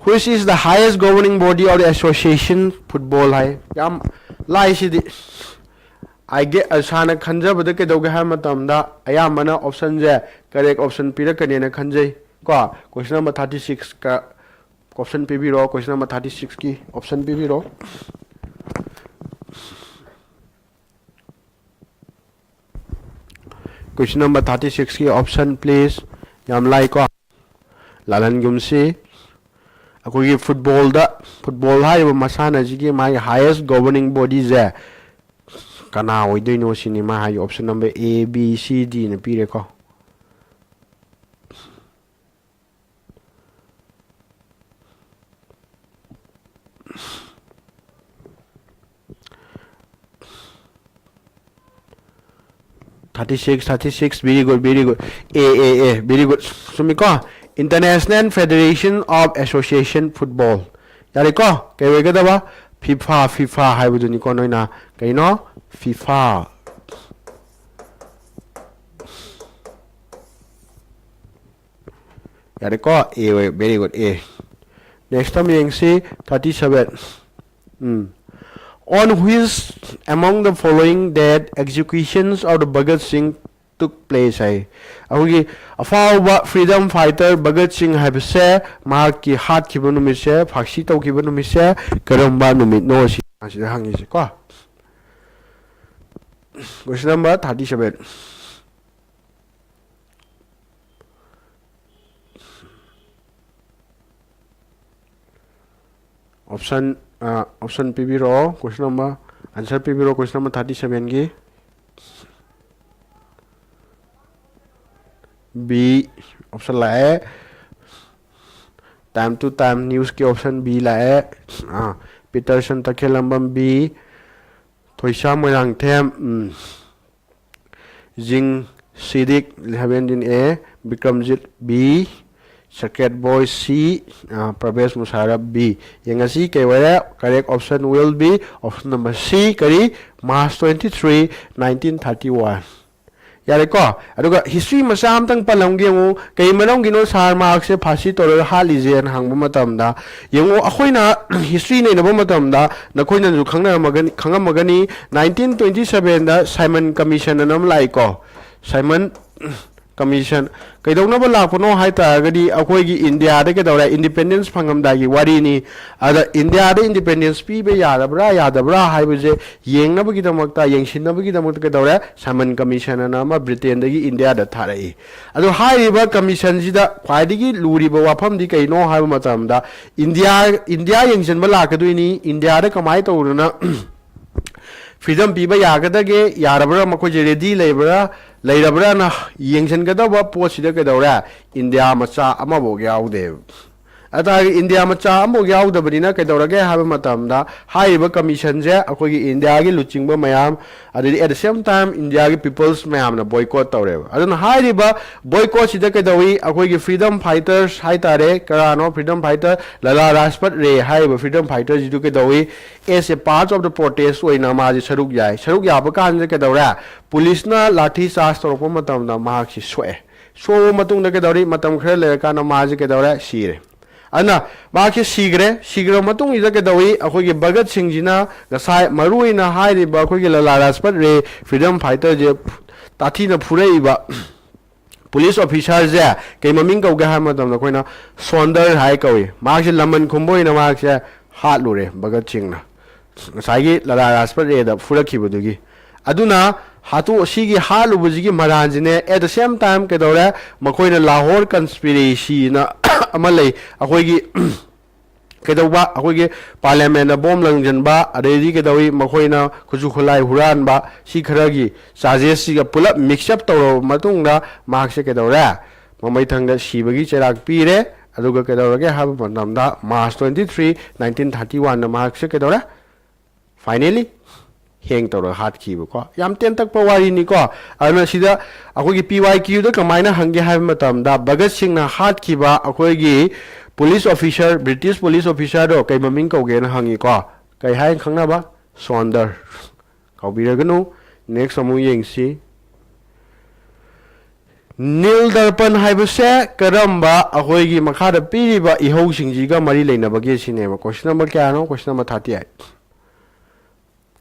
which is the highest governing body of the association football hai yam lai si I get a sana khanja bada ke doge ha matam da aya mana option je correct option pi ra kane na khanjai ko question number 36 ka option pi bi ro question number 36 ki option pi bi ro question number 36 ki option please yam lai ko lalan gumsi akoi football hai masana ji ki my highest governing body je kana oi no cinema hai option number A B C D ne pi re ko Thirty-six very good A very good sumiko International Federation of Association Football yare ko ke wega da ba FIFA hai bu ni ko noina kai no FIFA yare ko A very good A next time you see 37 on which among the following that executions of the Bhagat Singh took place hai ahogi afawa freedom fighter Bhagat Singh have se mark ki hat ki banu mi se phaksi to ki banu mi se karamba numit no si hangi se ko question number 37 option PB ro question number answer PB ro question number 37 gi B option la time to time news ki option B la Peterson takhelambam B thoisa moyang them Jing Sidik Lehavendin A Bikramjit B Circuit Boy C Pravesh Musharraf B yengasi ke wala correct option will be option number C kari March 23 1931 yare ko aduga history masam tang palamge ngo kay manong gino sar mark se phasi tor hali jen hangba matam da yengo akhoina history ne nabo matam da nakhoina ju khangna magani 1927 da Simon Commission anam lai ko Simon Commission kay daw na bala ko no hai ta gadi akoi gi India de ke dawra independence phangam da gi wari ni ada India de independence pi be ya da bra hai bu je yeng na bagi damak ta yeng shin na bagi damak ke dawra Simon Commission na ma Britain de gi India da tharai ado hai ba commission ji da khwai de gi luri ba wafam di kai no hai ma tam da India yeng jen bala ka du ni India de kamai to na freedom pi ba ya ga da ge ya ra bra ma ko je ready lebra na yengsan ga da ba po si da ga da ra India macha ama bo ga de ꯑꯇꯥꯒꯤ ꯏꯟꯗꯤꯌꯥ ꯃꯆꯥ ꯑꯃꯨꯛ ꯌꯥꯎꯗꯕꯅꯤꯅ ꯀꯩꯗꯧꯔꯒꯦ ꯍꯥꯏꯕ ꯃꯇꯝꯗ ꯍꯥꯏꯔꯤꯕ ꯀꯃꯤꯁꯟꯁꯦ ꯑꯩꯈꯣꯏꯒꯤ ꯏꯟꯗꯤꯌꯥꯒꯤ ꯂꯨꯆꯤꯡꯕ ꯃꯌꯥꯝ ꯑꯗꯩꯗꯤ ꯑꯦꯠ ꯗ ꯁꯦꯝ ꯇꯥꯏꯝ ꯏꯟꯗꯤꯌꯥꯒꯤ ꯄꯤꯄꯜꯁ ꯃꯌꯥꯝꯅ ꯕꯣꯏꯀꯣꯠ ꯇꯧꯔꯦꯕ ꯑꯗꯨꯅ ꯍꯥꯏꯔꯤꯕ ꯕꯣꯏꯀꯣꯠꯁꯤꯗ ꯀꯩꯗꯧꯏ ꯑꯩꯈꯣꯏꯒꯤ ꯐ꯭रीडम ꯐꯥꯏꯇꯔꯁ ꯍꯥꯏꯇꯥꯔꯦ ꯀꯅꯥꯅꯣ ꯐ꯭रीडम ꯐꯥꯏꯇꯔ ꯂꯂꯥ ꯔꯥꯖꯄꯠ ꯔꯦ ꯍꯥꯏꯔꯤꯕ ꯐ꯭रीडम ꯐꯥꯏꯇꯔꯁꯤꯗꯨ ꯀꯩꯗꯧꯏ ꯑꯦꯁ a part of the protest ꯑꯣꯏꯅ ꯃꯥꯁꯤ ꯁꯔꯨꯛ ꯌꯥꯏ ꯁꯔꯨꯛ ꯌꯥꯕ ꯀꯥꯟꯁꯤꯗ ꯀꯩꯗꯧꯔꯦ ꯄꯨꯂꯤꯁꯅ ꯂꯥꯊꯤ ꯆꯥꯔꯖ ꯇꯧꯔꯛꯄ ꯃꯇꯝꯗ ꯃꯍꯥꯛꯁꯤ ꯁꯣꯛꯑꯦ ꯁꯣꯛꯑꯕ ꯃꯇꯨꯡꯗ ꯀꯩꯗꯧꯔꯤ ꯃꯇꯝ ꯈꯔ ꯂꯩꯔꯀꯥꯟꯗ ꯃꯥꯁꯤ ꯀꯩꯗꯧꯔꯦ ꯁꯤꯔꯦ ꯑꯗꯨꯅ ꯃꯍꯥꯛꯁꯤ ꯁꯤꯈ꯭ꯔꯕ ꯃꯇꯨꯡꯁꯤꯗ ꯀꯩꯗꯧꯏ ꯑꯩꯈꯣꯏꯒꯤ ꯚꯒꯠ ꯁꯤꯡꯁꯤꯅ ꯉꯁꯥꯏ ꯃꯔꯨꯑꯣꯏꯅ ꯍꯥꯏꯔꯤꯕ ꯑꯩꯈꯣꯏꯒꯤ ꯂꯂꯥ ꯔꯥꯖꯄꯠ ꯔꯦ ꯐ꯭रीडम ꯐꯥꯏꯇꯔꯁꯦ ꯇꯥꯊꯤꯅ ꯐꯨꯔꯛꯏꯕ ꯄꯨꯂꯤꯁ ꯑꯣꯐꯤꯁꯥꯔꯁꯦ ꯀꯩ ꯃꯃꯤꯡ ꯀꯧꯒꯦ ꯍꯥꯏꯕ ꯃꯇꯝꯗ ꯑꯩꯈꯣꯏꯅ ꯁꯣꯟꯗꯔ ꯍꯥꯏ ꯀꯧꯏ ꯃꯍꯥꯛꯁꯦ ꯂꯃꯟ ꯈꯨꯝꯕ ꯑꯣꯏꯅ ꯃꯍꯥꯛꯁꯦ ꯍꯥꯠꯂꯨꯔꯦ ꯚꯒꯠ ꯁꯤꯡꯅ ꯉꯁꯥꯏꯒꯤ ꯂꯂꯥ ꯔꯥꯖꯄꯠ ꯔꯦꯗ ꯐꯨꯔꯛꯈꯤꯕꯗꯨꯒꯤ ꯑꯗꯨꯅ ꯁꯤꯒꯤ ꯍꯥꯠꯂꯨꯕꯁꯤꯒꯤ ꯃꯔꯥꯟꯁꯤꯅꯦ ꯑꯦꯠ ꯗ ꯁꯦꯝ ꯇꯥꯏꯝ ꯀꯩꯗꯧꯔꯦ ꯃꯈꯣꯏꯅ ꯂꯥꯍꯣꯔ ꯀꯟꯁꯄꯤꯔꯦꯁꯤꯅ ꯑꯃ ꯂꯩ ꯑꯩꯈꯣꯏꯒꯤ ꯀꯩꯗꯧꯕ ꯑꯩꯈꯣꯏꯒꯤ ꯄꯥꯔꯂꯤꯌꯥꯃꯦꯟꯗ ꯕꯣꯝ ꯂꯪꯁꯤꯟꯕ ꯑꯗꯩꯗꯤ ꯀꯩꯗꯧꯏ ꯃꯈꯣꯏꯅ ꯈꯨꯠꯁꯨ ꯈꯨꯠꯂꯥꯏ ꯍꯨꯔꯥꯟꯕ ꯁꯤ ꯈꯔꯒꯤ ꯆꯥꯔꯖꯦꯁꯁꯤꯒ ꯄꯨꯂꯞ ꯃꯤꯛꯁꯑꯞ ꯇꯧꯔꯕ ꯃꯇꯨꯡꯗ ꯃꯍꯥꯛꯁꯦ ꯀꯩꯗꯧꯔꯦ ꯃꯃꯩꯊꯪꯗ ꯁꯤꯕꯒꯤ ꯆꯩꯔꯥꯛ ꯄꯤꯔꯦ ꯑꯗꯨꯒ ꯀꯩꯗꯧꯔꯒꯦ ꯍꯥꯏꯕ ꯃꯇꯝꯗ ꯃꯥꯔꯆ 23 1931ꯗ ꯃꯍꯥꯛꯁꯦ ꯀꯩꯗꯧꯔꯦ ꯐꯥꯏꯅꯦꯂꯤ ꯍꯦꯡ ꯇꯧꯔꯒ ꯍꯥꯠꯈꯤꯕꯀꯣ ꯌꯥꯝ ꯇꯦꯟꯇꯛꯄ ꯋꯥꯔꯤꯅꯤꯀꯣ ꯑꯗꯨꯅ ꯁꯤꯗ ꯑꯩꯈꯣꯏꯒꯤ PYQꯗ ꯀꯃꯥꯏꯅ ꯍꯪꯒꯦ ꯍꯥꯏꯕ ꯃꯇꯝꯗ ꯚꯒꯠ ꯁꯤꯡꯅ ꯍꯥꯠꯈꯤꯕ ꯑꯩꯈꯣꯏꯒꯤ ꯄꯨꯂꯤꯁ ꯑꯣꯐꯤꯁꯥꯔ ꯕ꯭ꯔꯤꯇꯤꯁ ꯄꯨꯂꯤꯁ ꯑꯣꯐꯤꯁꯥꯔꯗꯣ ꯀꯩ ꯃꯃꯤꯡ ꯀꯧꯒꯦꯅ ꯍꯪꯉꯤꯀꯣ ꯀꯩ ꯍꯥꯏꯅ ꯈꯪꯅꯕ ꯁꯣꯟꯗꯔ ꯀꯥꯎꯕꯤꯔꯒꯅꯨ ꯅꯦꯛꯁ ꯑꯃꯨꯛ ꯌꯦꯡꯁꯤ ꯅꯤꯜ ꯗꯔꯄꯟ ꯍꯥꯏꯕꯁꯦ ꯀꯔꯝꯕ ꯑꯩꯈꯣꯏꯒꯤ ꯃꯈꯥꯗ ꯄꯤꯔꯤꯕ ꯏꯍꯧꯁꯤꯡꯁꯤꯒ ꯃꯔꯤ ꯂꯩꯅꯕꯒꯦ ꯁꯤꯅꯦꯕ ꯀ꯭ꯋꯦꯁꯟ ꯅꯝꯕꯔ ꯀꯌꯥꯅꯣ ꯀ꯭ꯋꯦꯁꯟ ꯅꯝꯕꯔ 38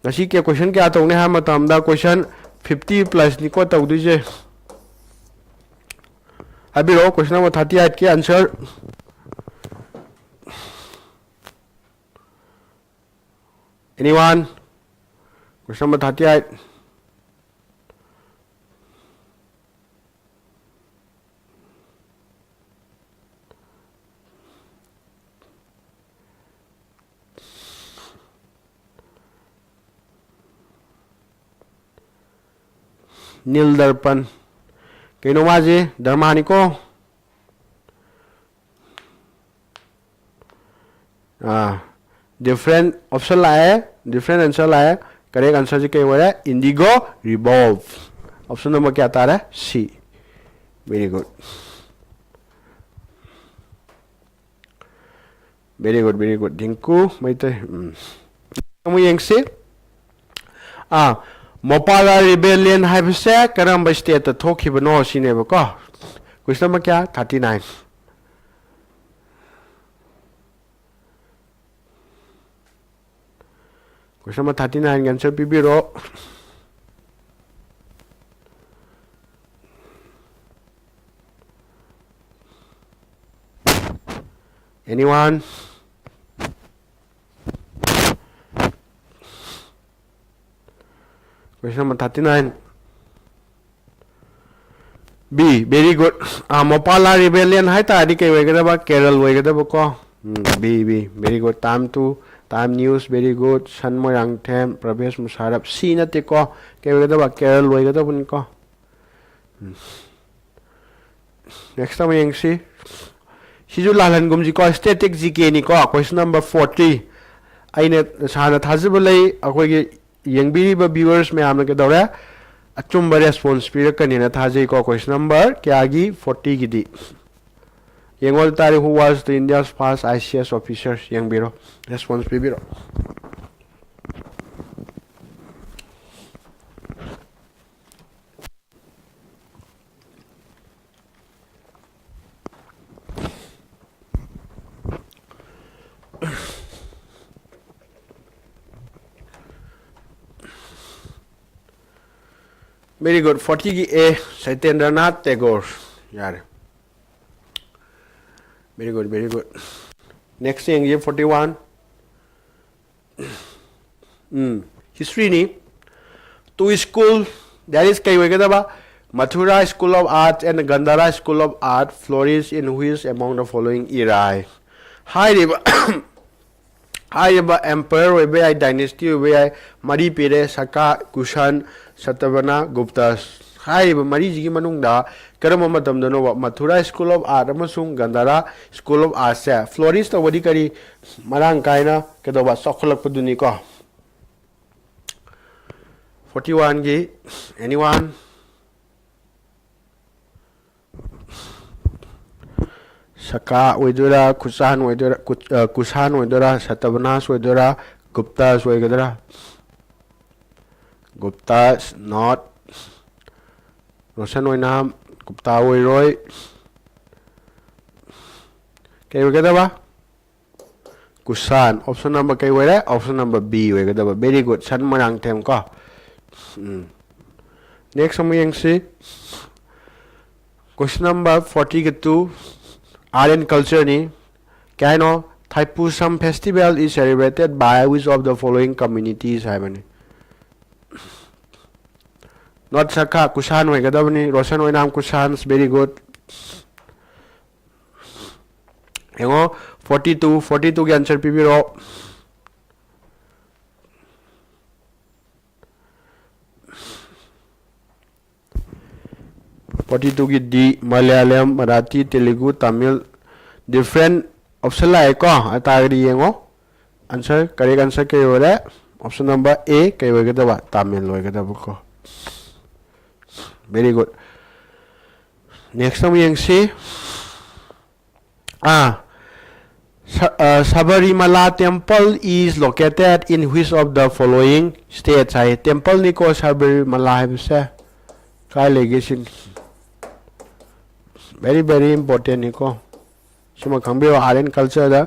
ꯉꯁꯤ ꯀ꯭ꯋꯦꯁꯟ ꯀꯌꯥ ꯇꯧꯅꯤ ꯍꯥꯏꯕ ꯃꯇꯝꯗ ꯀ꯭ꯋꯦꯁꯟ 50 ꯄ꯭ꯂꯁꯅꯤꯀꯣ ꯇꯧꯗꯣꯏꯁꯦ ꯍꯥꯏꯕꯤꯔꯛꯑꯣ ꯀ꯭ꯋꯦꯁꯟ ꯅꯝꯕꯔ 38 ꯀꯤ ꯑꯟꯁꯔ anyone question number 38 नील दर्पण कहीं माजे धर्मानी को डिफरेंट ऑप्शन लाए डिफरेंट आंसर लाए करेक्ट आंसर जी कहीं हुआ है इंडिगो रिवॉल्व ऑप्शन नंबर क्या आता है सी very good very good thank you मैते हम यंगसे मोपाला रिबेलियन हाइबसे करम स्टेट थोखिबनो सिनेबको क्वेश्चन नंबर क्या 39 क्वेश्चन नंबर 39 का आंसर पिबिरो anyone question number 39 B very good Moplah rebellion है तादी के वेगदबा केरल वेगदबको बी वेरी गुड टाइम न्यूज़ वेरी गुड सन मोयांगथेम प्रवेश मुशारफ सी नते को के वेगदबा केरल वेगदबन को नेक्स्ट टाइम यंगसी सिजु लालन गुमजी को स्टैटिक जीके नि को क्वेश्चन नंबर 40 आइने साना थाजिब लई अखोगे यंगबीरीबा व्यूअर्स में आमने के दौरे अचुम्बा रेस्पॉन्स पीरकनी ना थाजे को क्वेश्चन नंबर क्यागी 40 की दी यंगोल तारी हु वाज द इंडिया's first ICS officer यंगबीरो रेस्पॉन्स पीबीरो वेरी गुड 40 की ए सत्येंद्रनाथ टैगोर यार वेरी गुड नेक्स्ट ये 41 हिस्ट्री नी टू स्कूल दैट इज कई वेगदबा Mathura school of art and Gandhara school of art flourish in which among the following इराई हाइबा एम्पायर होइबे आई डायनेस्टी होइबे आई मरी पेरे सका कुशन सतवना गुप्ता हाइब मरीजी मनुंगदा करम मतमदनो मथुरा स्कूल ऑफ आर्ट अमसुंग गंधारा स्कूल ऑफ आर्ट से फ्लोरिश तवदी करी मरांग कायना केदोबा सखलकपदुनी को 41 गी एनीवन सका ओइदोरा कुसान ओइदोरा कुसान ओइदोरा सतबनास ओइदोरा गुप्ता ओइगदरा गुप्ता नॉट रोशन ओइनाम गुप्ता ओइरोय कई ओइगदबा कुसान ऑप्शन नंबर कई ओइरे ऑप्शन नंबर बी ओइगदबा वेरी गुड सन मरांग थेम को नेक्स्ट हम यंगसी question number 42 Art and culture ni kya no Thaipusam festival is celebrated by which of the following communities haibani not Saka Kusan way gadabani Roshan way naam Kusans very good yengo 42 ki answer pibiro 42 की D Malayalam Marathi Telugu Tamil different option la ko atagri yengo answer correct answer ke ore option number A ke hoigada Tamil hoigada ko very good next time yang see Sabarimala temple is located in which of the following states hai temple ni ko Sabarimala hai se kai legation very important niko sima khambio art and culture da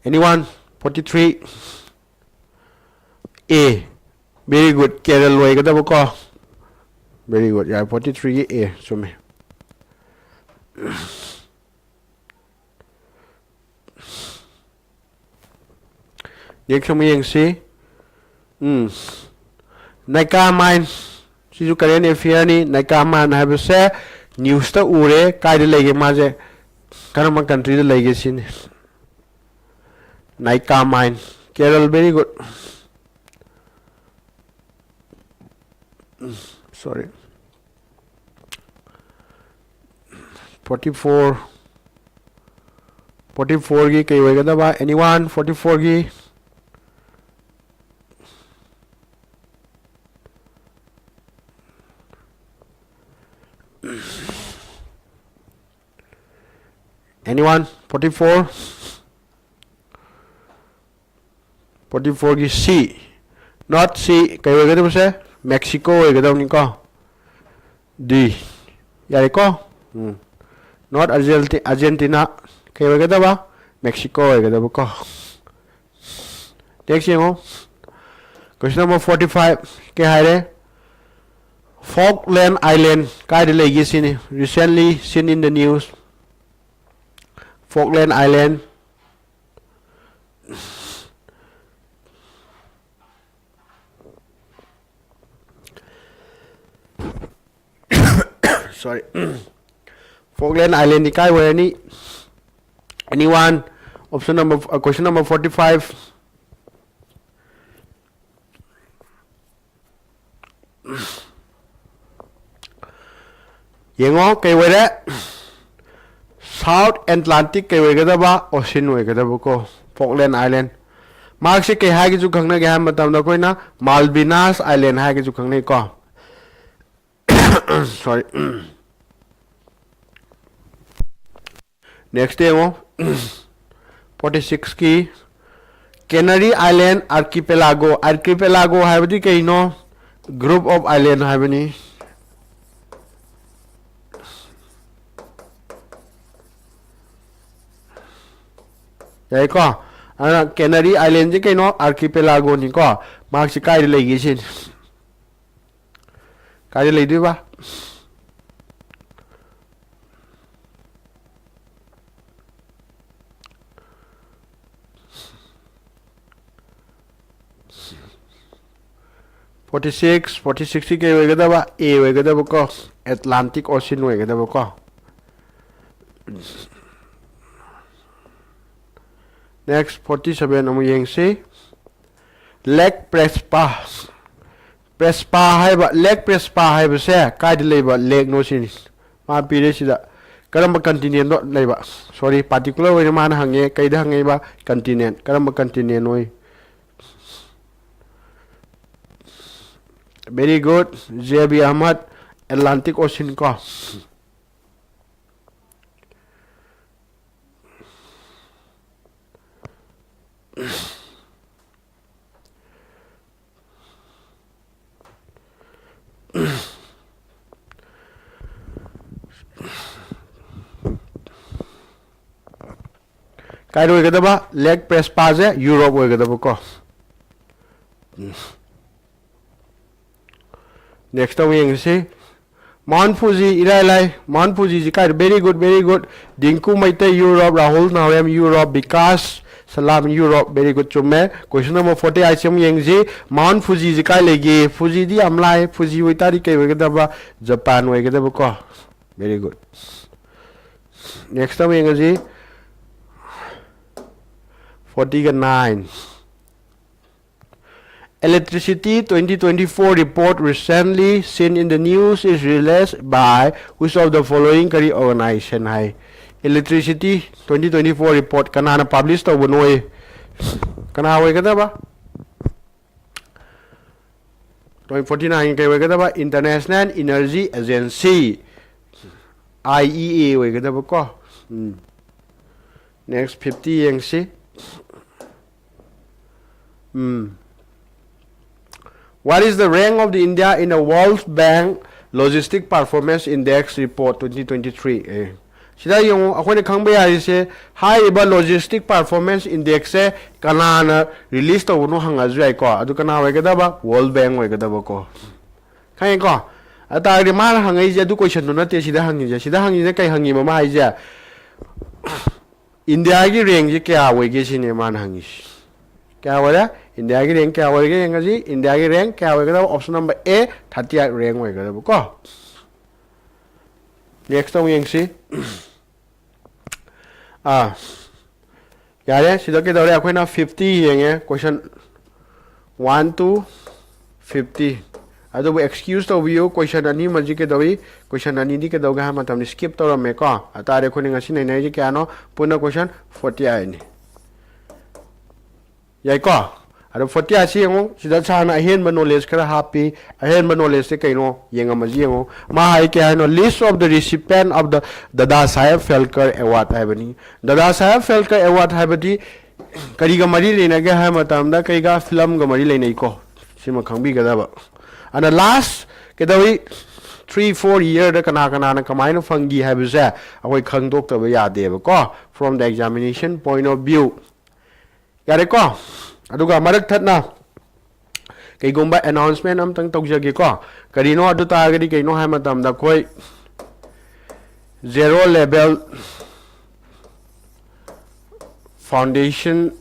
anyone 43 A very good Kerala loy kada ko very good yeah 43 A sume next sum yang si naika mine sisu karen affair ni naika man have se news ta ure kai de lege maje karama country de lege sin naika mine Kerala very good sorry 44 ki kai hoega da ba anyone 44 ki anyone 44 की C not C kai hoega da se Mexico hoega da ni ko D yare ko not Argentina kai hoega da ba Mexico hoega da ko next yengo question number 45 ke haire Falkland Island kai de legi sini recently seen in the news Falkland Island sorry Falkland Island ni kai where ni anyone option number question number 45 yengo kai where South Atlantic kai hoigada ba ocean hoigada ko Falkland Island mark se kai ha gi ju khangna ge ham matam da koina Malvinas Island ha gi ju khangna ko sorry next day 46 ki Canary Island archipelago habdi kai no group of island habni yai ko ana Canary Island ji kai no archipelago ni ko mark si kai le gi sin kai le di ba Forty-six के होएगा बा A होएगा बा को Atlantic Ocean होएगा बा को next 47 हम यहीं से Lake prespa haiba leg prespa haiba se kai de leba leg no sin ma pire sida karamba continent no leba sorry particular way man hange kai da hange ba continent karamba continent oi very good JB Ahmad Atlantic Ocean ko kai roi gadaba leg press pa je Europe oi gadaba ko next time we see Mount Fuji irai Mount Fuji ji kai very good Dinku Maite Europe Rahul Nawem Europe Vikas Salam Europe very good chumme question number 40 item yengji Mount Fuji ji kai legi Fuji di amlai Fuji oi tari kai oi gadaba Japan oi gadaba ko very good next time yengji 49 Electricity 2024 report recently seen in the news is released by which of the following kari organization hai Electricity 2024 report kanana publish to bonoi kana hoy kada ba 49 kai hoy kada ba International Energy Agency IEA hoy kada ba ko next 50 yang si What is the rank of the India in the World Bank Logistic Performance Index Report 2023? Sida yung ako na kang bayari se high iba Logistic Performance Index se kanana release to uno hangazui ko adu kana way kada ba World Bank way kada ba ko kaya ko ata ri mar hangai je du question no na te sida hangi je kai hangi mama hai je India ki rank je kya way ge sine man hangi kya wala India ki rank kya hoy ge ngaji India ki rank kya hoy kada option number A 38 rank hoy kada ko next time yeng si yare sida ke dore akhoi na 50 yeng question 1 to 50 adu excuse to view question ani maji ke doi question ani di ke doga ha matam ni skip to me ko atare khoni ngasi nei nei ji kya no puna question 40 ai ni yai ko adu 40 asi ngo sida chana hen knowledge kara happy hen knowledge se kaino yenga maji ngo ma hai ke no list of the recipient of the Dada Saheb Phalker award haibani Dada Saheb Phalker award haibadi kari ga mari leina ga ha matam da kai ga film ga mari leinai ko sima khangbi ga da ba and the last ke dawi 3-4 year da kana na kamai no fangi haibse akoi khangdok ta ba ya de ba ko from the examination point of view yare ko aduga marak thatna kai gomba announcement am tang tawjage ko karino adu ta gadi kai no ha matam da koi zero level foundation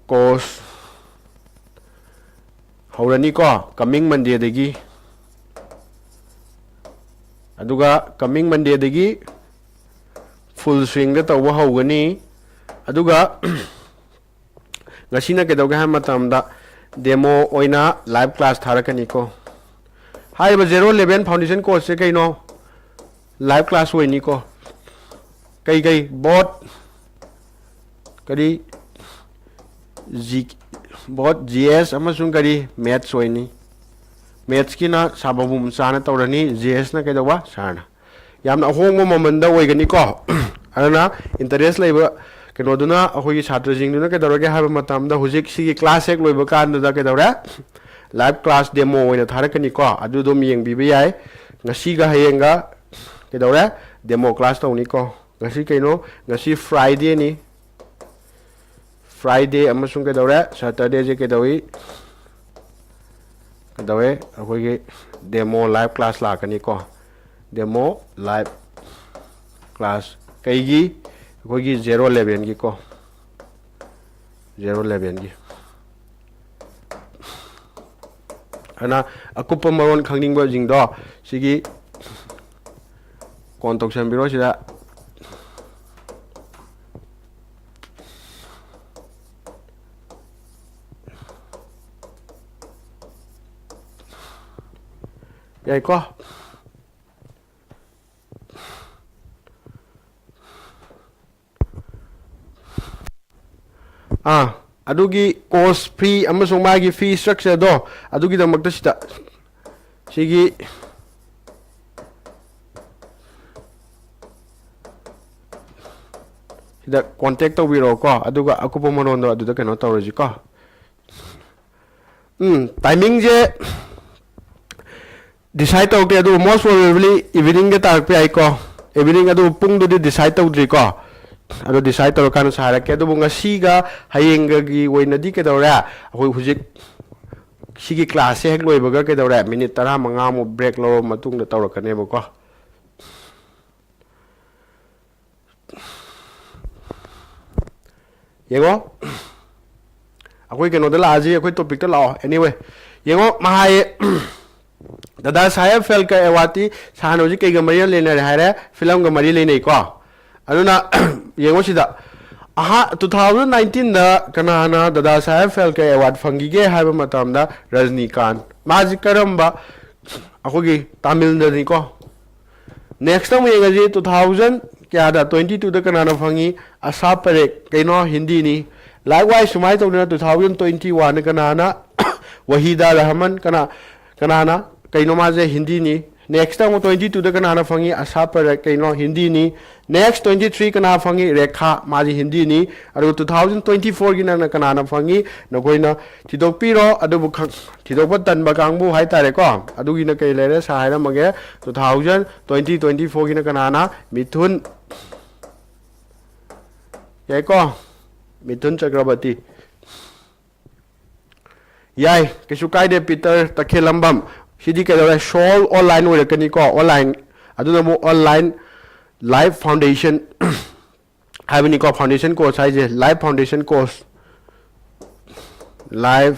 course haurani ko coming Monday dagi aduga coming Monday dagi full swing da tawa hawgani aduga ngasina ke doga ha matam da demo oina live class tharakani ko hai ba 011 foundation course se kai no live class hoini ko kai bot kari bot GS amasung kari maths hoini maths ki na sababum sana tawrani GS na kai dawa sana yamna hongmo mamanda oigani ko ana interest laiba keno duna akoi chhatra jing duna ke doroge ha matam da hujik si class ek loiba kan da ke dora live class demo oina tharakani ko adu dom yeng bi yai ngasi ga hayenga ke dora demo class tawni ko ngasi kaino ngasi Friday ni Friday amasung ke dora Saturday je ke dawi ke dawe akoi ge demo live class la kani ko demo live class kai gi akoi gi 011 gi ko 011 gi ana akupa maron khangning ba jing do sigi kontok sam biro sida ꯌꯥꯏꯀꯣ ꯑꯗꯨꯒꯤ ꯀꯣꯁ ꯐꯤ ꯑꯃꯁꯨꯡ ꯃꯥꯒꯤ ꯐꯤ ꯁ꯭ꯇ꯭ꯔꯛꯆꯔꯗꯣ ꯑꯗꯨꯒꯤꯗꯃꯛꯇ ꯁꯤꯗ ꯁꯤꯒꯤ ꯁꯤꯗ ꯀꯣꯟꯇꯦꯛ ꯇꯧꯕꯤꯔꯛꯑꯣꯀꯣ ꯑꯗꯨꯒ ꯑꯀꯨꯞꯄ ꯃꯔꯣꯟꯗꯣ ꯑꯗꯨꯗ ꯀꯩꯅꯣ ꯇꯧꯔꯁꯤꯀꯣ ꯇꯥꯏꯃꯤꯡꯁꯦ ꯗꯤꯁꯥꯏꯠ ꯇꯧꯔꯛꯇꯦ ꯑꯗꯨꯕꯨ ꯃꯣꯁ ꯄ꯭ꯔꯣꯕꯦꯕꯂꯤ ꯏꯚꯤꯅꯤꯡꯗ ꯇꯥꯔꯛꯄ ꯌꯥꯏꯀꯣ ꯏꯚꯤꯅꯤꯡ ꯑꯗꯨꯕꯨ ꯄꯨꯡꯗꯨꯗꯤ ꯗꯤꯁꯥꯏꯠ ꯇꯧꯗ꯭ꯔꯤꯀꯣ ꯑꯗꯣ ꯗꯤꯁꯥꯏꯠ ꯇꯧꯔꯀꯥꯟꯗ ꯁꯥꯔꯛꯀꯦ ꯑꯗꯨꯕꯨ ꯉꯁꯤꯒ ꯍꯌꯦꯡꯒꯒꯤ ꯑꯣꯏꯅꯗꯤ ꯀꯩꯗꯧꯔꯦ ꯑꯩꯈꯣꯏ ꯍꯧꯖꯤꯛ ꯁꯤꯒꯤ ꯀ꯭ꯂꯥꯁꯁꯦ ꯍꯦꯛ ꯂꯣꯏꯕꯒ ꯀꯩꯗꯧꯔꯦ ꯃꯤꯅꯤꯠ 15ꯃꯨꯛ ꯕ꯭ꯔꯦꯛ ꯂꯧꯔꯕ ꯃꯇꯨꯡꯗ ꯇꯧꯔꯛꯀꯅꯦꯕꯀꯣ ꯌꯦꯡꯉꯣ ꯑꯩꯈꯣꯏ ꯀꯩꯅꯣꯗ ꯂꯥꯛꯑꯁꯤ ꯑꯩꯈꯣꯏ ꯇꯣꯄꯤꯛꯇ ꯂꯥꯛꯑꯣ ꯑꯦꯅꯤꯋꯦ ꯌꯦꯡꯉꯣ ꯃꯍꯥꯏ ꯗꯥꯗꯥ ꯁꯥꯍꯦꯕ ꯐꯦꯜꯀꯦ ꯑꯦꯋꯥꯔꯗꯇꯤ ꯁꯥꯍꯟ ꯍꯧꯖꯤꯛ ꯀꯩꯒ ꯃꯔꯤ ꯂꯩꯅꯔꯦ ꯍꯥꯏꯔꯦ ꯐꯤꯂꯝꯒ ꯃꯔꯤ ꯂꯩꯅꯩꯀꯣ ꯑꯗꯨꯅ ꯌꯦꯡꯉꯣ ꯁꯤꯗ 2019ꯗ ꯀꯅꯥꯅ ꯗꯥꯗꯥ ꯁꯥꯍꯦꯕ ꯐꯦꯜꯀꯦ ꯑꯦꯋꯥꯔꯗ ꯐꯪꯈꯤꯒꯦ ꯍꯥꯏꯕ ꯃꯇꯝꯗ ꯔꯖꯅꯤꯀꯥꯟत ꯃꯥꯁꯤ ꯀꯔꯝꯕ ꯑꯩꯈꯣꯏꯒꯤ ꯇꯥꯃꯤꯜꯗꯅꯤꯀꯣ ꯅꯦꯛꯁꯇ ꯑꯃꯨꯛ ꯌꯦꯡꯉꯁꯤ 2022ꯗ ꯀꯅꯥꯅ ꯐꯪꯉꯤ ꯑꯁꯥ ꯄꯔꯦꯛ ꯀꯩꯅꯣ ꯍꯤꯟꯗꯤꯅꯤ ꯂꯥꯏꯛ ꯋꯥꯏꯁ ꯁꯨꯃꯥꯏꯅ ꯇꯧꯗꯅ 2021 ꯀꯅꯥꯅ ꯋꯥꯍꯤꯗꯥ ꯔꯍꯃꯟ ꯀꯅꯥꯅ ꯀꯩꯅꯣ ꯃꯥꯁꯦ ꯍꯤꯟꯗꯤꯅꯤ नेक्स्ट टाइम 22 कना फंगी आशा पर कहीं हिंदी नी नेक्स्ट 23 कना फंगी रेखा माजी हिंदी नी 2024 की कना फंगी नकोइना थिदोपीरो अदुबु थिदोप तनब कांगबु हाय तारेको अदुगिना कई लेरे सायरमगे 2024 की कना मिथुन याइको मिथुन चक्रवर्ती याय किसु कायदे पीटर तखेलंबम सिदी के सोल ऑनलाइन होरकनी को ऑनलाइन अदुना ऑनलाइन लाइव फाउंडेशन हाइबनी को फाउंडेशन कोर्स हाइजे live foundation course live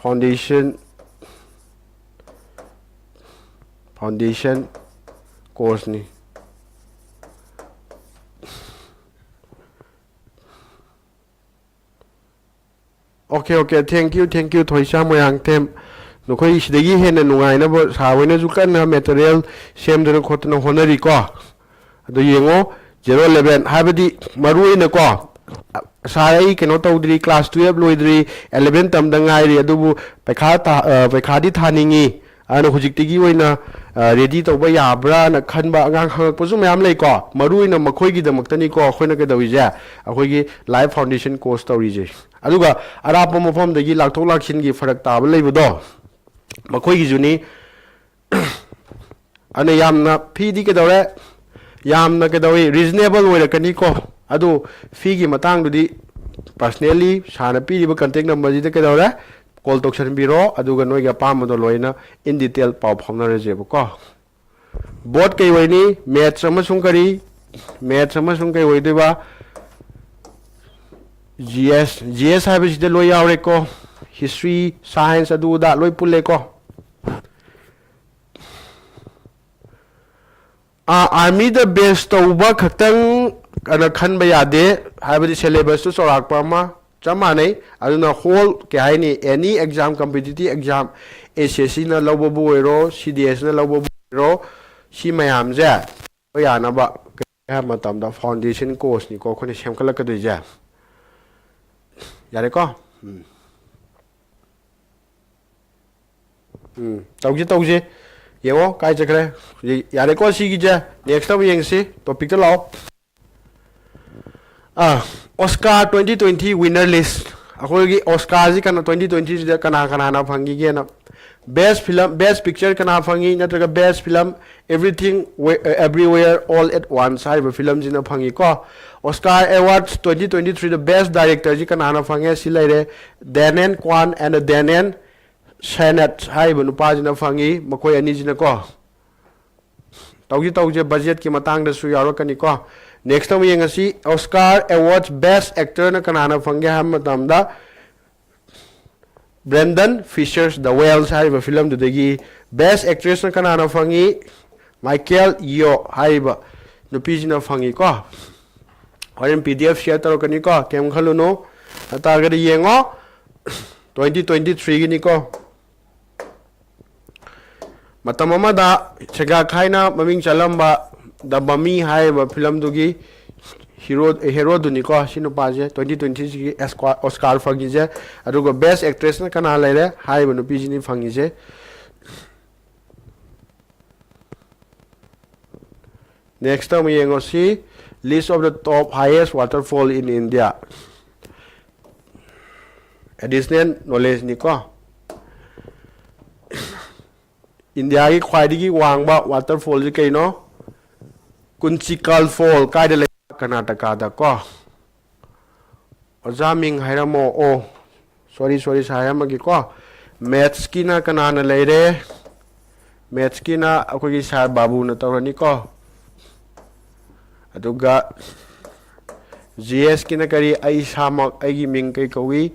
foundation course नी ओके ओके थैंक यू थोइसा मोयांग टेम नखोई सिदगी हेन नुगाइनब सावैना जुकन मटेरियल सेमदन खोतना होनरी को अदो येंगो 011 हाबदी मरुइना को साई केनो तौद्री क्लास 12 लोइद्री 11 तमदा गाइरी अदुबु पैखादी थानिंगी अन हुजिक्तिगी ओइना रेडी तौबा याब्रा न खनबा अंगांग हंगपसु मयाम लैको मरुइना मखोइगी दमक्तनी को अखोइना के दविजे अखोइगी लाइव फाउंडेशन कोर्स तौरीजे अदुगा अराप मफमदगी लाक्थोक लाक्सिनगी फरक ताब लैबदो मखोइगी जुनी अने यामना फीदी के दौरे यामना के दौई रीजनेबल ओइरकनी को अदु फीगी मतंगदुदी पर्सनली साना पीरिबा कांटेक्ट नंबर जिदे के दौरे कॉल तौसन बिरो अदुगा नोइगा पामदो लोइना इन डिटेल पाउ फाउनरेजेबको बोर्ड कई वइनी मैथ्स अमसुंग करी मैथ्स अमसुंग कई वइदेबा जीएस हाइबसिदे लोइ यावरेको हिस्ट्री साइंस अदुदा लोइ पुल्लेको आर्मी द बेस तौबा खतंग अन खनबा यादे हाइबदि सिलेबस तो चौराकपा अमा चमानै अदुना होल के हाइनी any exam competitive exam SSC ना लौबबु ओइरो सीडीएस ना लौबबु ओइरो सी मयाम जे यानाबा के मतमदा फाउंडेशन कोर्स नि को खोने सेमखलक दइजे यारे को तौजे येंगो काय चखरे यारे को सिगिजे नेक्स्ट टाइम येंगसी टॉपिक तो लाओ ऑस्कार 2020 विनर लिस्ट अखोगी ऑस्कार जी कना 2020 जे कना ना फंगी गे ना बेस्ट फिल्म बेस्ट पिक्चर कना फंगी नत्रगा best film everything everywhere all at once हाइब फिल्म जिना फंगी को Oscar awards 2023 the best director जी कना ना फंगे सि लेरे Daniel Kwan and Daniel Scheinert हाइब नुपा जिना फंगी मकोय अनि जिना को तौजे बजट की मतंग दसु यारकनी को नेक्स्ट टाइम येंगसी ऑस्कार अवार्ड्स बेस्ट एक्टर न कनाना फंगे हम मतमदा ब्रेंडन फिशर्स द वेल्स हाइब फिल्म दुदगी बेस्ट एक्ट्रेस न कनाना फंगी माइकल यो हाइब नुपीजिना फंगी को होरन पीडीएफ शेयर तरोकनी को केम खलुनो तागद येंगो 2023 गिनी को matam amada chega khaina maming chalamba the mummy hai ba film dugi hero duni ko sinu pa je 2020 gi Oscar fangi je adugo best actress na kana laire hai ba nu pi jini fangi je next time we go see list of the top highest waterfall in India additional knowledge ni ko India ki khwaidigi wangba waterfall ji kaino Kunchikal Fall kaida le Karnataka da ko Ojaming hairamo o sorry sayama gi ko maths ki na kanana leire maths ki na akogi sar babu na tawrani ko aduga GS ki na kari ai samak ai gi ming kai kawi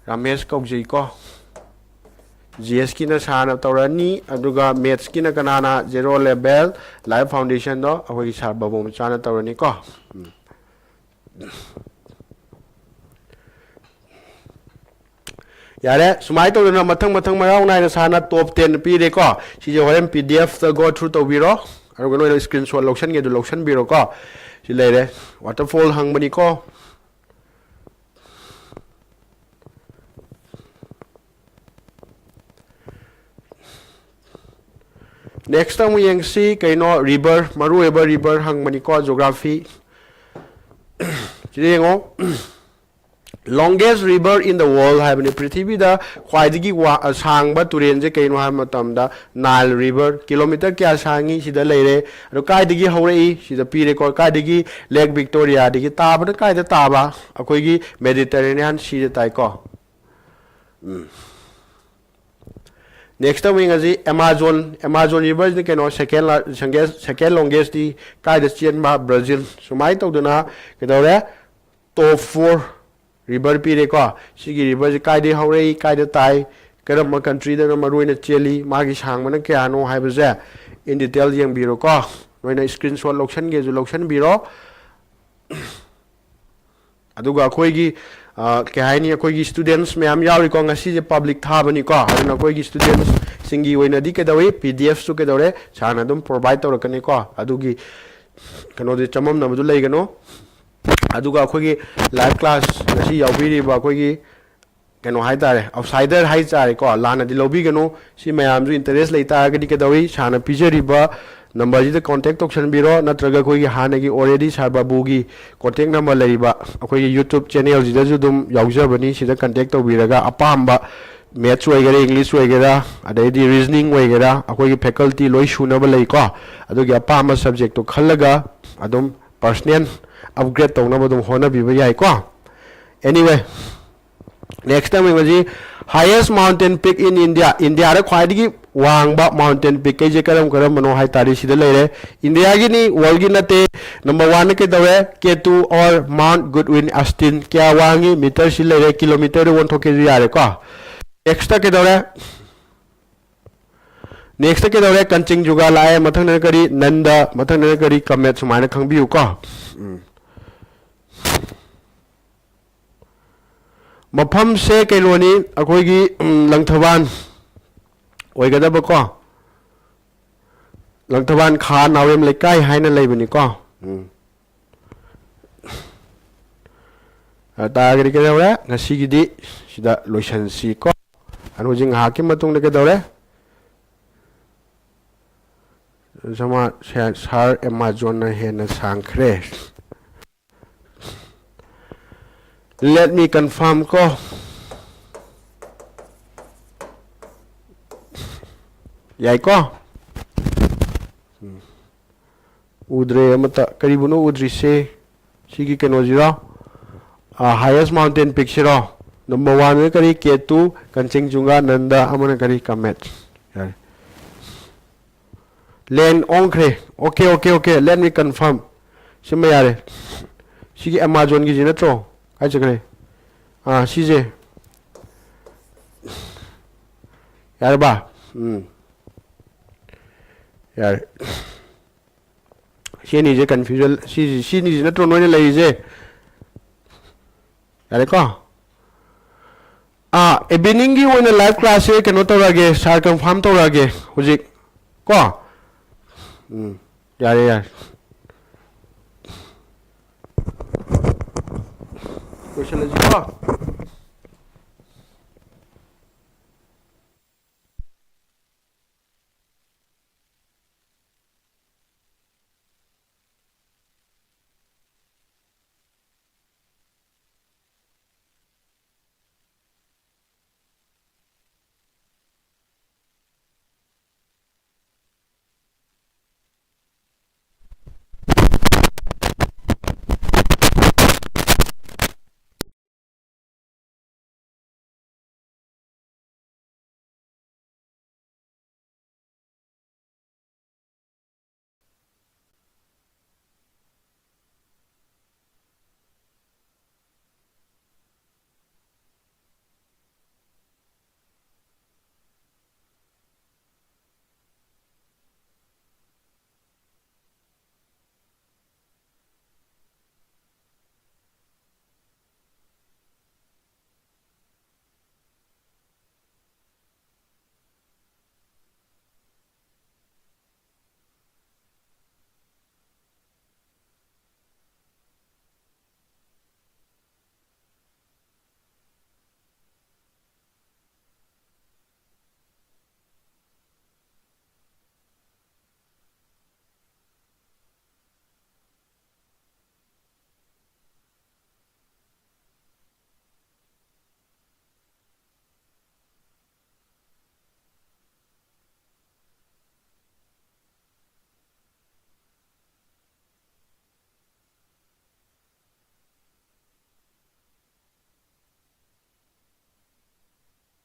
Ramesh kaujai ko GS ki na sana tawrani aduga maths ki na kanana zero level life foundation do akogi sar babu ma chana tawrani ko yare sumai to na mathang mayau na sana top 10 pi de ko si je horen PDF to go through to biro aruga no screenshot location ge do location biro ko si leire waterfall hang bani ko next time we yang see kaino river maru ever river hang bani ko geography jirengo longest river in the world hai bani prithvi da khwaidigi sangba turen je kaino ha matam da Nile river kilometer kya sangi sida leire ro kaidigi horei sida pire ko kaidigi Lake Victoria digi taba da kaida taba akoigi Mediterranean sea tai ko next time we ngaji Amazon river ni keno second longest di kaida chien ma Brazil sumai to duna kedore top 4 river pire ko sigi river kaide horei kaide tai karam country da maruina cheli magi sangmana kyano haibaje in detail yang biro ko noina screenshot location ge ju location biro aduga koigi ke haini koigi students mayam yawi ko ngasi je public thabani ko harina koigi students singi oina di ke dawi PDF su ke dore chana dum provide to rakani ko adugi kano de chamam na maju leigano aduga akogi live class ngasi yaubiri ba akogi kano haitare outsider haitare ko lana di lobby gano si mayam ju interest leita agadi ke dawi chana pijeri ba number ji de contact option biro natraga kogi hanagi already sarbabu gi contact number leiba akogi YouTube channel ji da ju dum yaujabani sida contact to biraga apamba maths oigera English oigera adai reasoning oigera akogi faculty loi sunaba lei ko adugi apamba subject to khallaga adum personal upgrade to na badum hona biba yai ko anyway next time we ji highest mountain peak in India ra khwaidigi wangba mountain peak ke je karam mano hai tari sida leire India gi ni world gi nate number 1 ke dawe K2 or Mount Goodwin Austin kya wangi meter si leire kilometer 1 thoke ji yare ko next ke dawe Kanchenjunga lae mathang na kari Nanda mathang na kari Kamet sumaina khangbiu ko mafam se kailoni akoigi langthaban oigadaba ko langthaban kha nawem lekai haina leibani ko ta gari ke dawra ngasi gidi sida loisan si ko anu jing hakim matung de ke dawra sama sar Amazon na hena sangkre let me confirm ko yai ko udre amata karibuno udri se sigi keno jira highest mountain peak shiro number 1 kari K2 Kanchenjunga Nanda amana kari Kamet len onkre okay let me confirm sima yare sigi Amazon gi jina tro ai chakre sije yar ba yar sheni je confusion shini je na tro no ne lai je yare ko Eveninggi oina live class se keno torage sar confirm torage hujik ko yare yare question ko